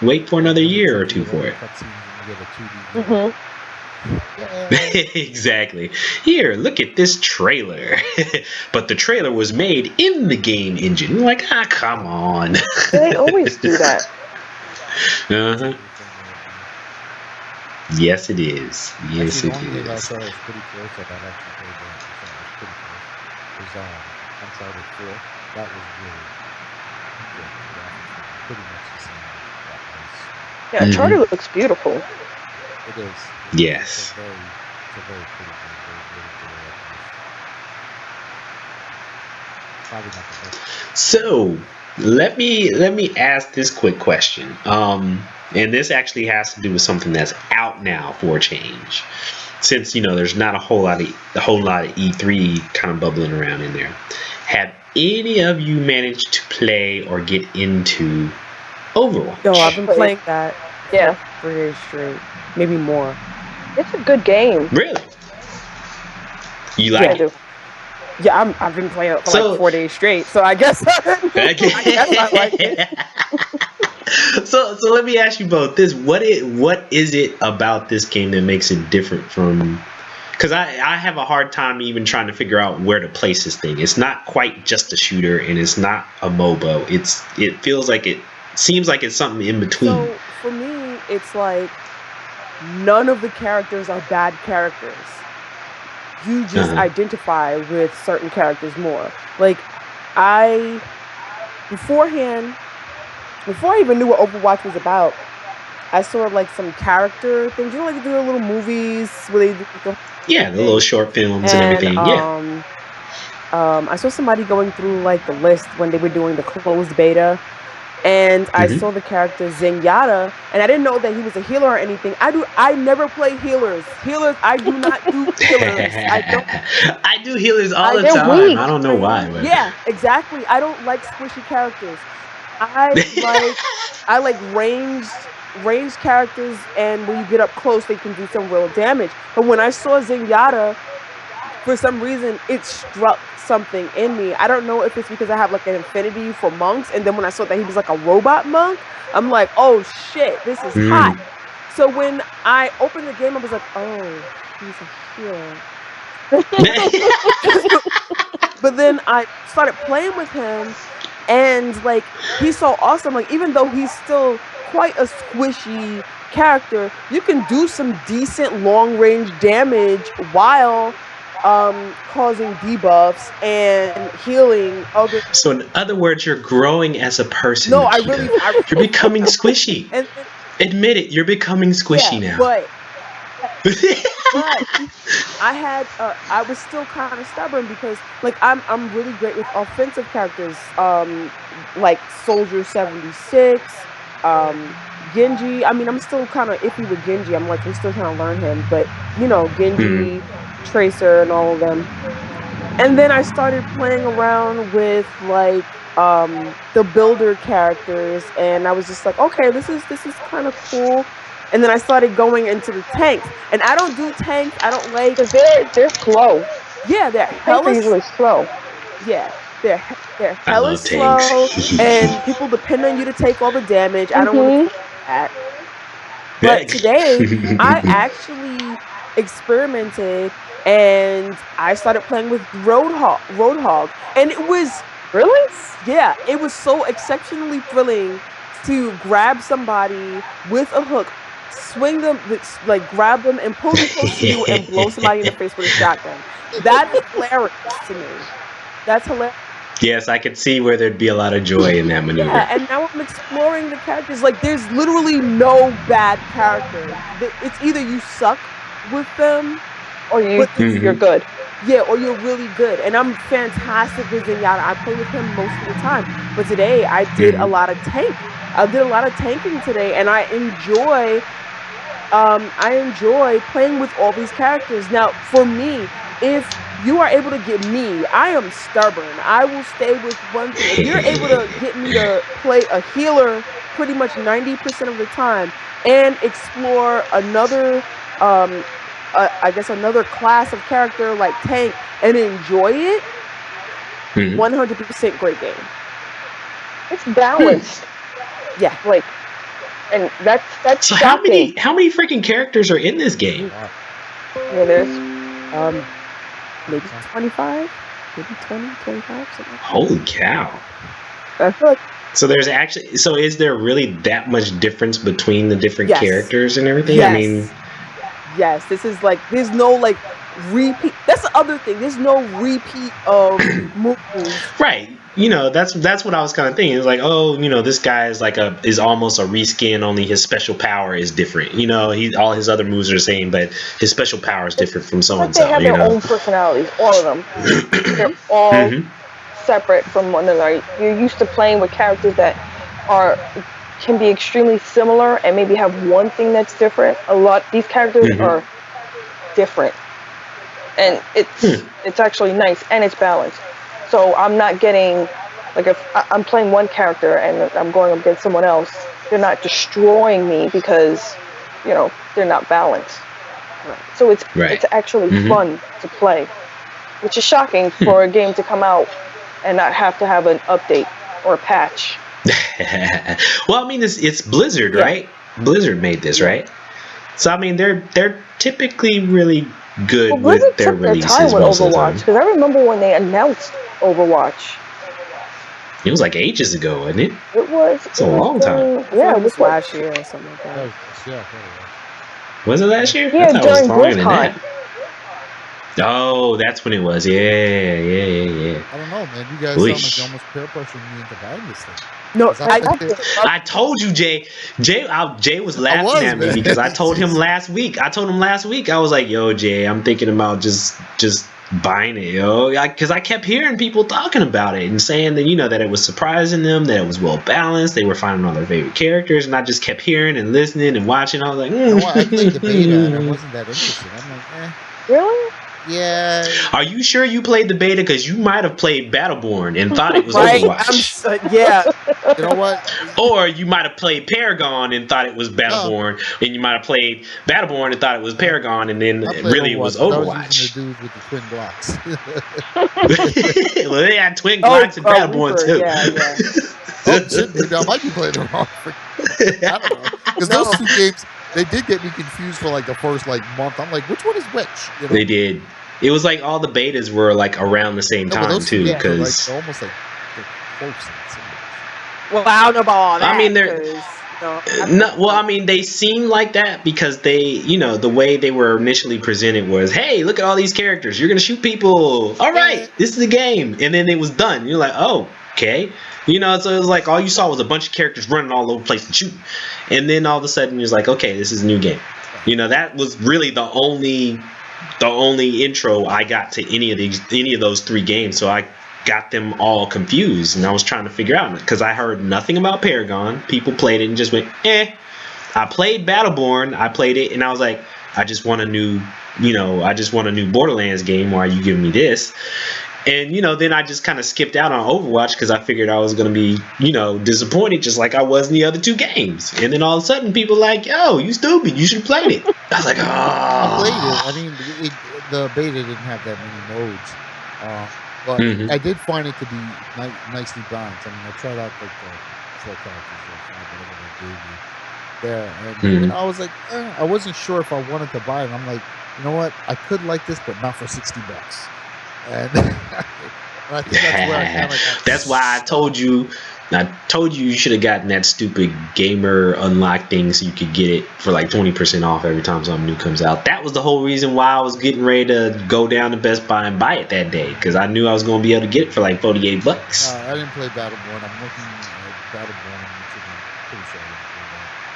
wait for another year or two for it. Exactly. Here, look at this trailer. But the trailer was made in the game engine. We're like, come on. They always do that. Yes, it is. Yes, it is. The only game I saw was pretty close that I actually played that. So it was pretty close. It was Uncharted 4. That was really good. Pretty much the same. Yeah, Uncharted looks beautiful. It is. Yes. It's a very pretty game. Probably not the best. So let me ask this quick question. And this actually has to do with something that's out now for a change. Since there's not a whole lot of E3 kind of bubbling around in there. Have any of you managed to play or get into Overwatch? No, I've been playing that. Yeah. 3 days straight, maybe more. It's a good game. Really? You like it? Yeah, I've been playing it for like 4 days straight, so I guess I like it. So let me ask you both this: what is it about this game that makes it different from? Because I have a hard time even trying to figure out where to place this thing. It's not quite just a shooter, and it's not a MOBA. It seems like it's something in between. So for me, it's like none of the characters are bad characters. You just identify with certain characters more. Like before I even knew what Overwatch was about, I saw like some character things. Like they do little movies where they do the little short films and everything. I saw somebody going through like the list when they were doing the closed beta, and I saw the character Zenyatta, and I didn't know that he was a healer or anything. I never play healers. I do not do healers. I do healers all the They're time. weak. I don't know why, but Yeah, exactly. I don't like squishy characters. I like ranged characters, and when you get up close, they can do some real damage. But when I saw Zenyatta, for some reason, it struck something in me. I don't know if it's because I have like an affinity for monks, and then when I saw that he was like a robot monk, I'm like, oh shit, this is hot. So when I opened the game, I was like, oh, he's a healer. But then I started playing with him, and like he's so awesome. Like even though he's still quite a squishy character, you can do some decent long range damage while causing debuffs and healing other. So in other words, you're growing as a person. No, Makita. You're becoming squishy. and Admit it, you're becoming squishy now. But I was still kind of stubborn because like I'm really great with offensive characters, like Soldier 76, Genji. I mean, I'm still kind of iffy with Genji. I'm still trying to learn him, but you know, Genji, Tracer, and all of them. And then I started playing around with like the builder characters, and I was just like, okay, this is kind of cool. And then I started going into the tanks, and I don't do tanks. I don't like because they're slow. Yeah, they're hella usually slow. Yeah, they're hella slow, and people depend on you to take all the damage. I don't want to do that. But today, I actually experimented, and I started playing with Roadhog, and it was really, yeah, it was so exceptionally thrilling to grab somebody with a hook, swing them, like grab them and pull them close to you and blow somebody in the face with a shotgun. That is hilarious to me. That's hilarious. Yes, I could see where there'd be a lot of joy in that maneuver. Yeah, and now I'm exploring the characters. Like, there's literally no bad character. It's either you suck with them, or you're good. Yeah, or you're really good. And I'm fantastic with Zenyatta. I play with him most of the time. But today, I did a lot of tank. I did a lot of tanking today, and I enjoy playing with all these characters. Now, for me, if you are able to get me, I am stubborn. I will stay with one thing. If you're able to get me to play a healer pretty much 90% of the time and explore another, I guess another class of character like tank and enjoy it, 100% great game. It's balanced. Yeah, like, and that's so shocking. How many freaking characters are in this game? Yeah, there's maybe 25, maybe 20, 25, something like that. Holy cow! I feel like. So there's actually, so is there really that much difference between the different characters and everything? Yes. I mean, yes, this is like, there's no like repeat. That's the other thing. There's no repeat of moves. Right. You know, that's what I was kind of thinking. It's like, oh, you know, this guy is almost a reskin. Only his special power is different. You know, all his other moves are the same, but his special power is different from so and so. They have their own personalities, all of them. They're all separate from one another. You're used to playing with characters that can be extremely similar and maybe have one thing that's different. These characters are different, and it's actually nice and it's balanced. So I'm not getting, like, if I'm playing one character and I'm going up against someone else, they're not destroying me because, you know, they're not balanced. Right. So it's actually fun to play, which is shocking for a game to come out and not have to have an update or a patch. Well, I mean, it's Blizzard, right? Blizzard made this, right? So I mean, they're typically really good with their releases. Blizzard took their time with Overwatch, because I remember when they announced Overwatch. It was like ages ago, wasn't it? It was. It's a long time. Yeah, it was last year or something like that. Was it last year? Yeah, during BlizzCon. Oh, that's when it was. Yeah. I don't know, man. You guys sound like you almost peer pressuring me into buying this thing. No, I told you, Jay. Jay was laughing at me because I told him last week. I was like, "Yo, Jay, I'm thinking about just buying it, yo, because I kept hearing people talking about it and saying that that it was surprising them, that it was well balanced, they were finding all their favorite characters, and I just kept hearing and listening and watching. I was like, You know what? I played the beta and I wasn't that interested. I'm like, Really? yeah. Are you sure you played the beta? Because you might have played Battleborn and thought it was Right? Overwatch. Yeah. You know what? Or you might have played Paragon and thought it was Battleborn, and you might have played Battleborn and thought it was Paragon, and then really it was Overwatch. I was using the dudes with the twin blocks. Well, they had twin Glocks in Battleborn too. Yeah. Oh shit, maybe I might be playing the wrong. I don't know, because those two games, they did get me confused for like the first month. I'm like, which one is which? You know? They did. It was like all the betas were like around the same time too, because they're almost like they're close. Well, I don't know about all that. I mean, they're well, I mean, they seem like that because they, the way they were initially presented was, hey, look at all these characters. You're gonna shoot people. All right, this is the game, and then it was done. You're like, oh, okay. So it was like all you saw was a bunch of characters running all over the place and shooting, and then all of a sudden you're like, okay, this is a new game. That was really the only intro I got to any of those three games. So I got them all confused, and I was trying to figure out, because I heard nothing about Paragon. People played it and just went, eh. I played Battleborn. I played it, and I was like, I just want a new Borderlands game. Why are you giving me this? And then I just kind of skipped out on Overwatch because I figured I was going to be disappointed, just like I was in the other two games. And then all of a sudden people like, yo, you stupid, you should have played it. I was like, oh. I played it. I mean, the beta didn't have that many modes, but I did find it to be nicely balanced. I mean, I tried out like the 4 characters whatever they gave me there, and I was like, I wasn't sure if I wanted to buy it. And I'm like, you know what, I could like this, but not for $60. And I think that's where I kind of got. That's why I told you you should have gotten that stupid gamer unlock thing so you could get it for like 20% off every time something new comes out. That was the whole reason why I was getting ready to go down to Best Buy and buy it that day, because I knew I was going to be able to get it for like $48. I didn't play Battleborn. I'm looking at Battleborn and I'm pretty sure I didn't play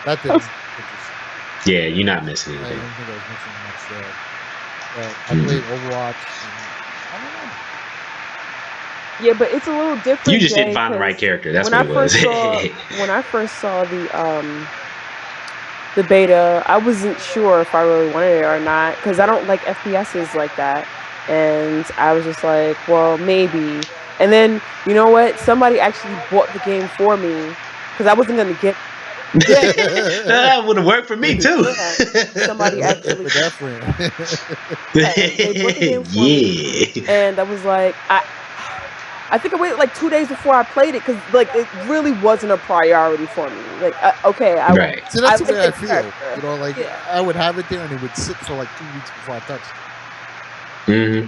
that. That didn't. Yeah, you're not missing I anything. don't think I was missing much there. But I played Overwatch. I don't know. Yeah, but it's a little different. You just didn't find the right character. That's what it was. When I first saw the beta, I wasn't sure if I really wanted it or not, because I don't like FPSs like that. And I was just like, well, maybe. And then, you know what? Somebody actually bought the game for me, because I wasn't going to get that would have worked for me too. Somebody actually for that friend. they bought the game for me, and I was like, I think I waited like 2 days before I played it, because like it really wasn't a priority for me. Like, okay, right. So that's the way I feel. I would have it there and it would sit for like 2 weeks before I touched it.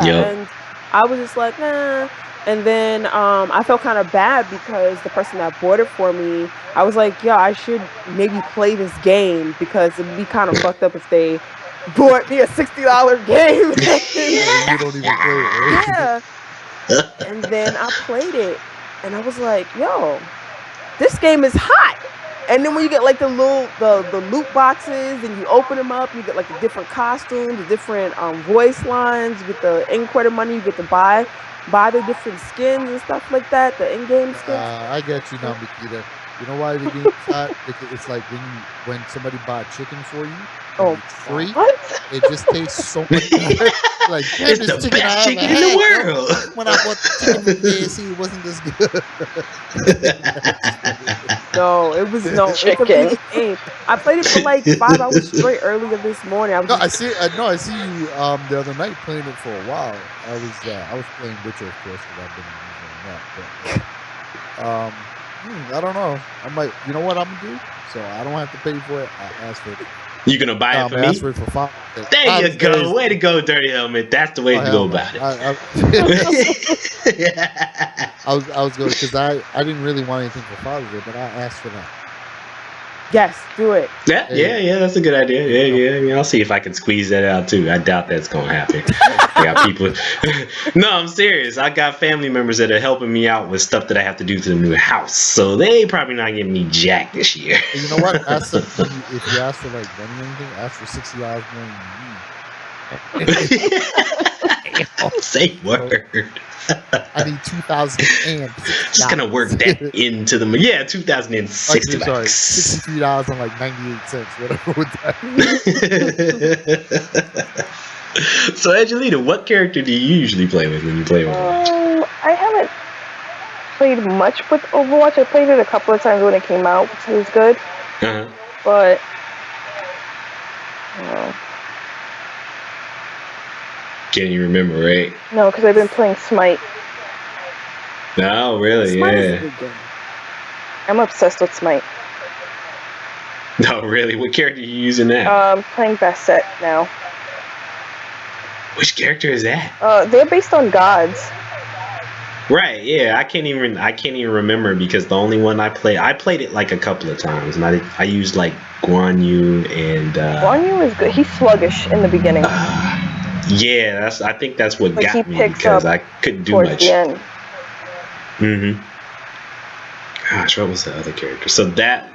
And I was just like, nah. And then I felt kind of bad because the person that bought it for me, I was like, yeah, I should maybe play this game, because it would be kind of fucked up if they bought me a $60 game. You don't even play it, right? Yeah. And then I played it, and I was like, yo, this game is hot. And then when you get like the loot boxes and you open them up, you get like the different costumes, the different voice lines, you get the in-credit money, you get to buy the different skins and stuff like that, the in-game skins. I get you now, Mikita. You know why the game's hot? It's like when somebody bought chicken for you. It's free. What? It just tastes so much better. Like, it's the best chicken in the world. When I bought the chicken from KFC, it wasn't this good. No, it was no chicken. It's a really game. I played it for like 5 hours straight earlier this morning. I see you the other night playing it for a while. I was playing Witcher, of course, because I've been using that. But I don't know. I might. You know what I'm gonna do? So I don't have to pay for it. I ask for it. You gonna buy it for me? Ask for it for $5. There you go. Way to go, Dirty Helmet. That's the way to go about it. I was going, because I didn't really want anything for Father's Day, but I asked for that. Yes, do it. Yeah, that's a good idea. Yeah. I'll see if I can squeeze that out too. I doubt that's gonna happen. I got people. No, I'm serious. I got family members that are helping me out with stuff that I have to do to the new house, so they probably not giving me jack this year. You know what? If you ask for like money or anything, ask for $60 more than you need. Say word. I need 2,060. Just gonna work that into the 2060 Sorry, bucks. $63 and like 98 cents, whatever with that. So Angelina, what character do you usually play with when you play Overwatch? I haven't played much with Overwatch. I played it a couple of times when it came out, which was good. But can't you remember, right? No, because I've been playing Smite. No, really, Smite is a yeah. good game. I'm obsessed with Smite. No, really. What character are you using now? Playing Bassett now. Which character is that? They're based on gods. Right, yeah. I can't even remember because the only one I played it like a couple of times, and I used like Guan Yu and. Guan Yu is good. He's sluggish in the beginning. Yeah, I think that's what but got he me picks because up I couldn't do towards much. The end. Gosh, what was the other character? So that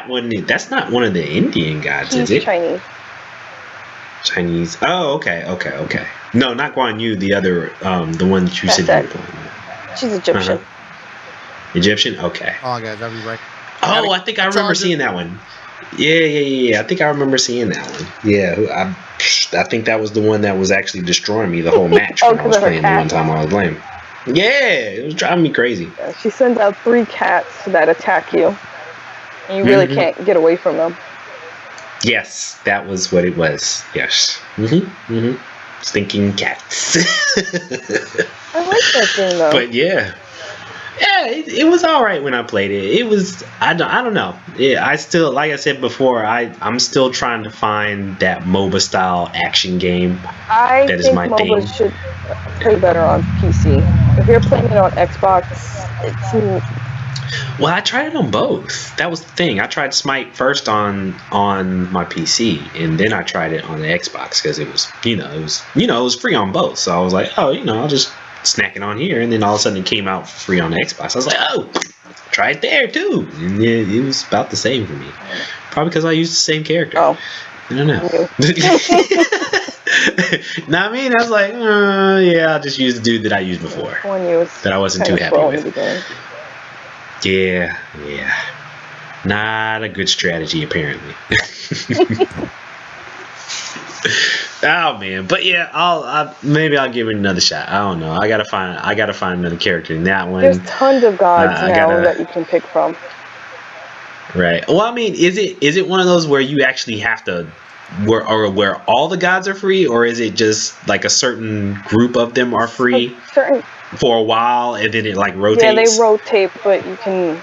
one, that's not one of the Indian gods, is it? Chinese. Chinese. Oh, okay. No, not Guan Yu. The other, the one that you said you were playing. She's Egyptian. Egyptian. Okay. Oh, guys, I'll be right. Oh, I think I remember seeing that one. Yeah. I think I remember seeing that one. Yeah, I think that was the one that was actually destroying me the whole match when I was playing the one time I was playing. Yeah, it was driving me crazy. Yeah, she sends out 3 cats that attack you, and you really can't get away from them. Yes, that was what it was. Yes. Stinking cats. I like that thing though. But yeah, it was all right when I played it. It was I don't know. Yeah, I still, like I said before, I'm still trying to find that MOBA style action game. I that think is my MOBA thing. should play better on PC. If you're playing it on Xbox, it's. Well, I tried it on both. That was the thing. I tried Smite first on my PC, and then I tried it on the Xbox because it was free on both. So I was like, I'll just snack it on here, and then all of a sudden it came out free on the Xbox. I was like, try it there too, and it was about the same for me. Probably because I used the same character. Oh, I don't know. Now, I mean, I was like, I'll just use the dude that I used before. That I wasn't too happy with. Yeah. Not a good strategy, apparently. Oh man, but yeah, maybe I'll give it another shot. I don't know. I gotta find another character in that one. There's tons of gods now that you can pick from. Right. Well, I mean, is it one of those where you actually have to, where all the gods are free, or is it just like a certain group of them are free for a while and then it like rotates? Yeah, they rotate, but you can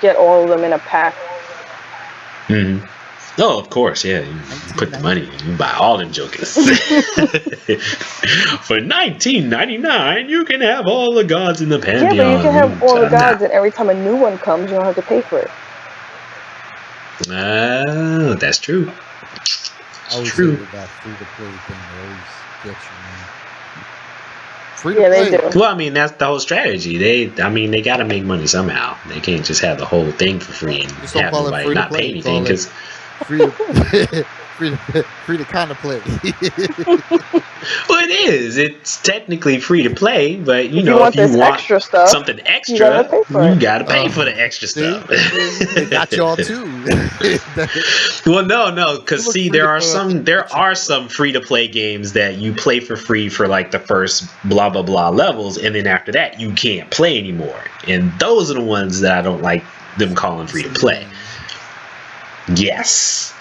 get all of them in a pack. Oh, of course, yeah. You put the money in, you buy all them jokers. For $19.99, you can have all the gods in the pantheon. Yeah, but you can have all the gods, and every time a new one comes, you don't have to pay for it. That's true. It's true. That free-to-play thing always gets you, man. Yeah, they do. Well, I mean, that's the whole strategy. They got to make money somehow. They can't just have the whole thing for free and have nobody not pay anything because. Free to kind of play. Well, it is. It's technically free to play, but if you want extra stuff, something extra, you gotta pay for the extra stuff. They got y'all too. Well, no, because there are some free to play games that you play for free for like the first blah blah blah levels, and then after that you can't play anymore. And those are the ones that I don't like them calling free to play. Yes,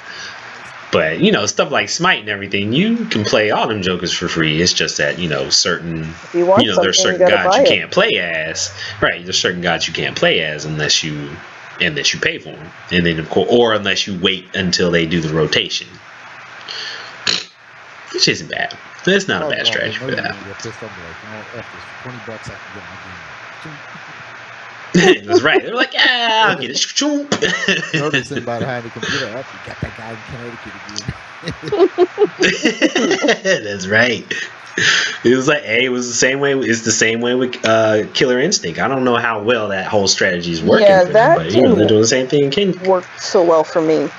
but stuff like Smite and everything, you can play all them jokers for free. It's just that certain there's certain gods you can't play as. Right, there's certain gods you can't play as unless you pay for them, and then of course, or unless you wait until they do the rotation, which isn't bad. That's not a bad strategy for that. That's right. They're like, I'll get it. Noticing behind the computer, you got that guy in Connecticut again. That's right. It was like, it was the same way. It's the same way with Killer Instinct. I don't know how well that whole strategy is working for them, but they're doing the same thing. Worked so well for me.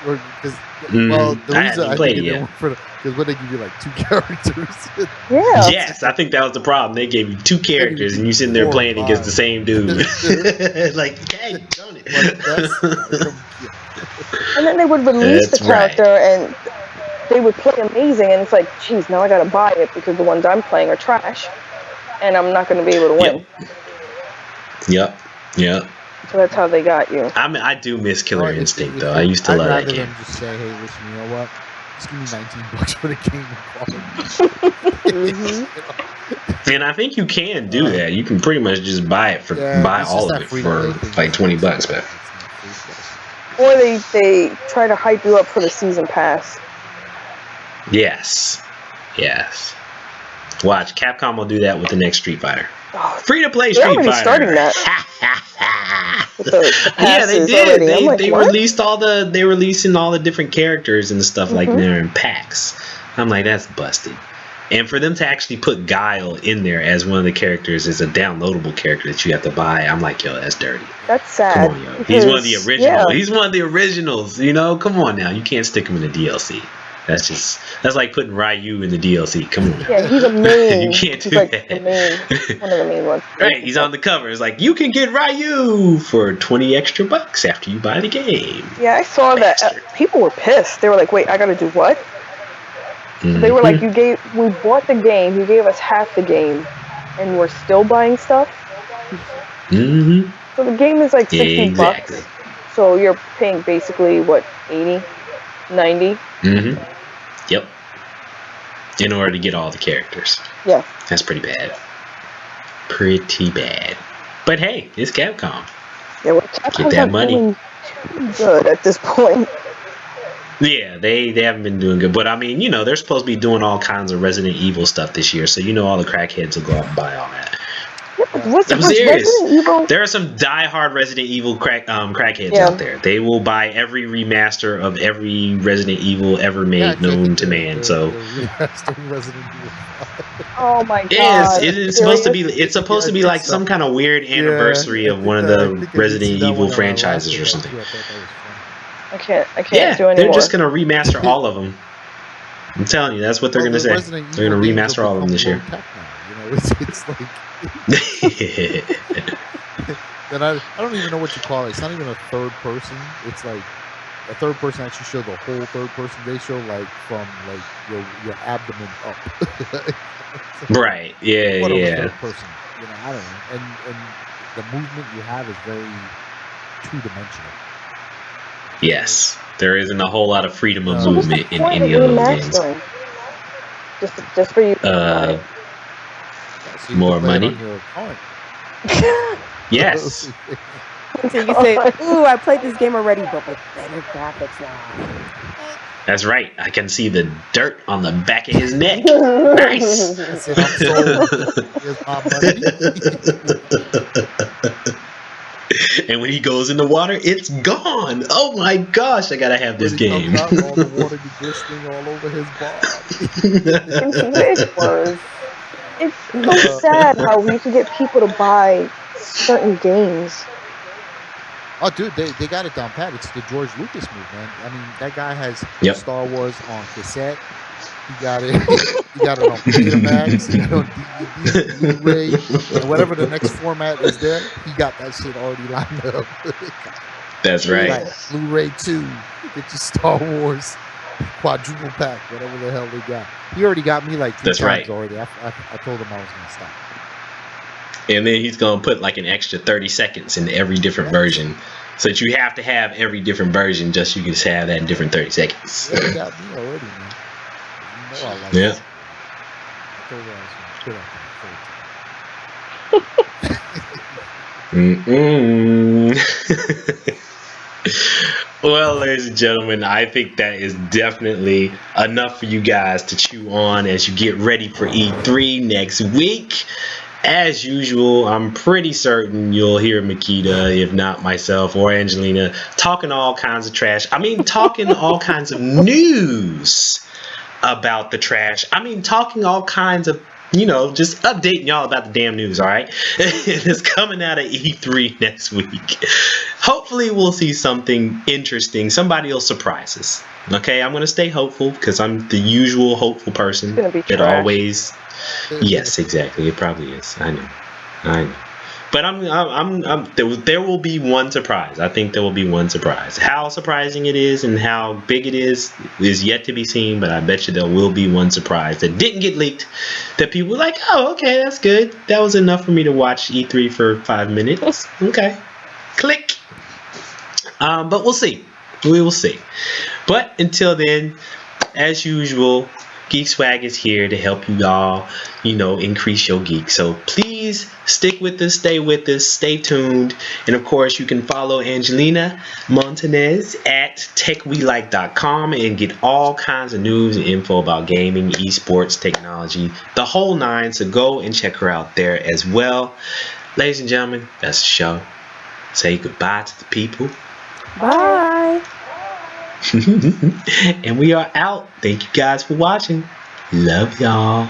Because Well, the I reason hadn't I played think it they yet. went for because when they give you like 2 characters, Yeah. Yes, I think that was the problem. They gave you 2 they give characters you and you sitting there 4 or playing against the 5. same dude. Like, dang, done it. But that's gotta come get. And then they would release the That's right. character and they would play amazing, and it's like, geez, now I gotta buy it because the ones I'm playing are trash, and I'm not gonna be able to win. Yep. So that's how they got you. I mean, I do miss Killer If Instinct though. I used to I'd love that rather game. them just say, "Hey, listen, you know what? Just give me $19 for the game and call it." Mhm. And I think you can do that. You can pretty much just buy it for buy it's all just of that it free-to-play for thing. like $20, but It's not free-to-play. Or they try to hype you up for the season pass. yes. Watch, Capcom will do that with the next Street Fighter. Oh, Free to play they're Street already Fighter. starting that with the Yeah, they passes did. already. I'm like, They what? released they releasing all the different characters and stuff like Mhm. they're in packs. I'm like, that's busted. And for them to actually put Guile in there as one of the characters as a downloadable character that you have to buy, I'm like, yo, that's dirty. That's sad. Come on, yo. He's one of the because, originals. yeah. He's one of the originals. You know, come on now. You can't stick him in the DLC. That's like putting Ryu in the DLC. Come on now. Yeah, he's a main. You can't He's do like that. the main, one of the main ones. Right, he's on the cover. It's like, you can get Ryu for 20 extra bucks after you buy the game. Yeah, I saw that. People were pissed. They were like, wait, I gotta do what? They were like, we bought the game, you gave us half the game, and we're still buying stuff? Mm-hmm. So the game is like 60 Exactly. bucks. So you're paying basically, what, 80, 90? Mm-hmm. Yep. In order to get all the characters. Yeah. That's pretty bad. Pretty bad. But hey, it's Capcom. Yeah, well, Capcom's Get that not money. doing too good at this point. Yeah, they haven't been doing good. But I mean, you know, they're supposed to be doing all kinds of Resident Evil stuff this year. So, you know, all the crackheads will go out and buy all that. Yeah, but was I'm serious. Resident Evil? There are some diehard Resident Evil crackheads out there. They will buy every remaster of every Resident Evil ever made known to man. So remastering Resident Evil. Oh my god! yes, it is supposed to be. Serious? It's supposed to be like some kind of weird anniversary of one of the Resident Evil franchises or something. I can't Yeah, do anymore. they're just gonna remaster all of them. I'm telling you, that's what they're gonna say. They're gonna remaster all of them this year. You know, it's like. Then I don't even know what you call it. It's not even a third person. It's like a third person actually show the whole third person. They show like from like your abdomen up. Right. Yeah. What Yeah. third person. You know, I don't know. And the movement you have is very 2-dimensional. Yes, there isn't a whole lot of freedom of So what's the movement in point any of of those games. remastering? Just for you. So you More can play it money? on your phone. Yes. So you say, "Ooh, I played this game already, but with better graphics now." That's right. I can see the dirt on the back of his neck. Nice. I said, I'm sold. Here's my money. And when he goes in the water, it's gone. Oh my gosh, I gotta have this When he game. comes out, all the water be glistening all over his body. It's so sad how we can get people to buy certain games. Oh, dude, they got it down pat. It's the George Lucas move, man. I mean, that guy has Star Wars on cassette. He got it. He got it on Betamax. He got it on DVD, Blu-ray, and whatever the next format is there. He got that shit already lined up. That's right. Like Blu-ray 2. Get your Star Wars quadruple pack, whatever the hell they got. He already got me like 3 times already. I told him I was gonna stop. And then he's gonna put like an extra 30 seconds in every different version, so that you have to have every different version just so you can just have that in different 30 seconds. Yeah, he got me already, man. You know I like Yeah. it. I told her I was gonna put out the Well, ladies and gentlemen, I think that is definitely enough for you guys to chew on as you get ready for E3 next week. As usual, I'm pretty certain you'll hear Makita, if not myself or Angelina, talking all kinds of trash. I mean, talking all kinds of news about the trash. I mean, talking all kinds of just updating y'all about the damn news, all right? It's coming out of E3 next week. Hopefully, we'll see something interesting. Somebody will surprise us. Okay, I'm gonna stay hopeful because I'm the usual hopeful person It's gonna be that trash. always. Yes, exactly. It probably is. I know. But there will be one surprise. I think there will be one surprise. How surprising it is and how big it is yet to be seen. But I bet you there will be one surprise that didn't get leaked. That people were like, oh, okay, that's good. That was enough for me to watch E3 for 5 minutes. Okay, click. But we'll see. We will see. But until then, as usual, Geekswagg is here to help you all, increase your geek. So please stick with us, stay with us, stay tuned. And of course, you can follow Angelina Montanez at techwelike.com and get all kinds of news and info about gaming, esports, technology, the whole nine. So go and check her out there as well. Ladies and gentlemen, that's the show. Say goodbye to the people. Bye. And we are out. Thank you guys for watching. Love y'all.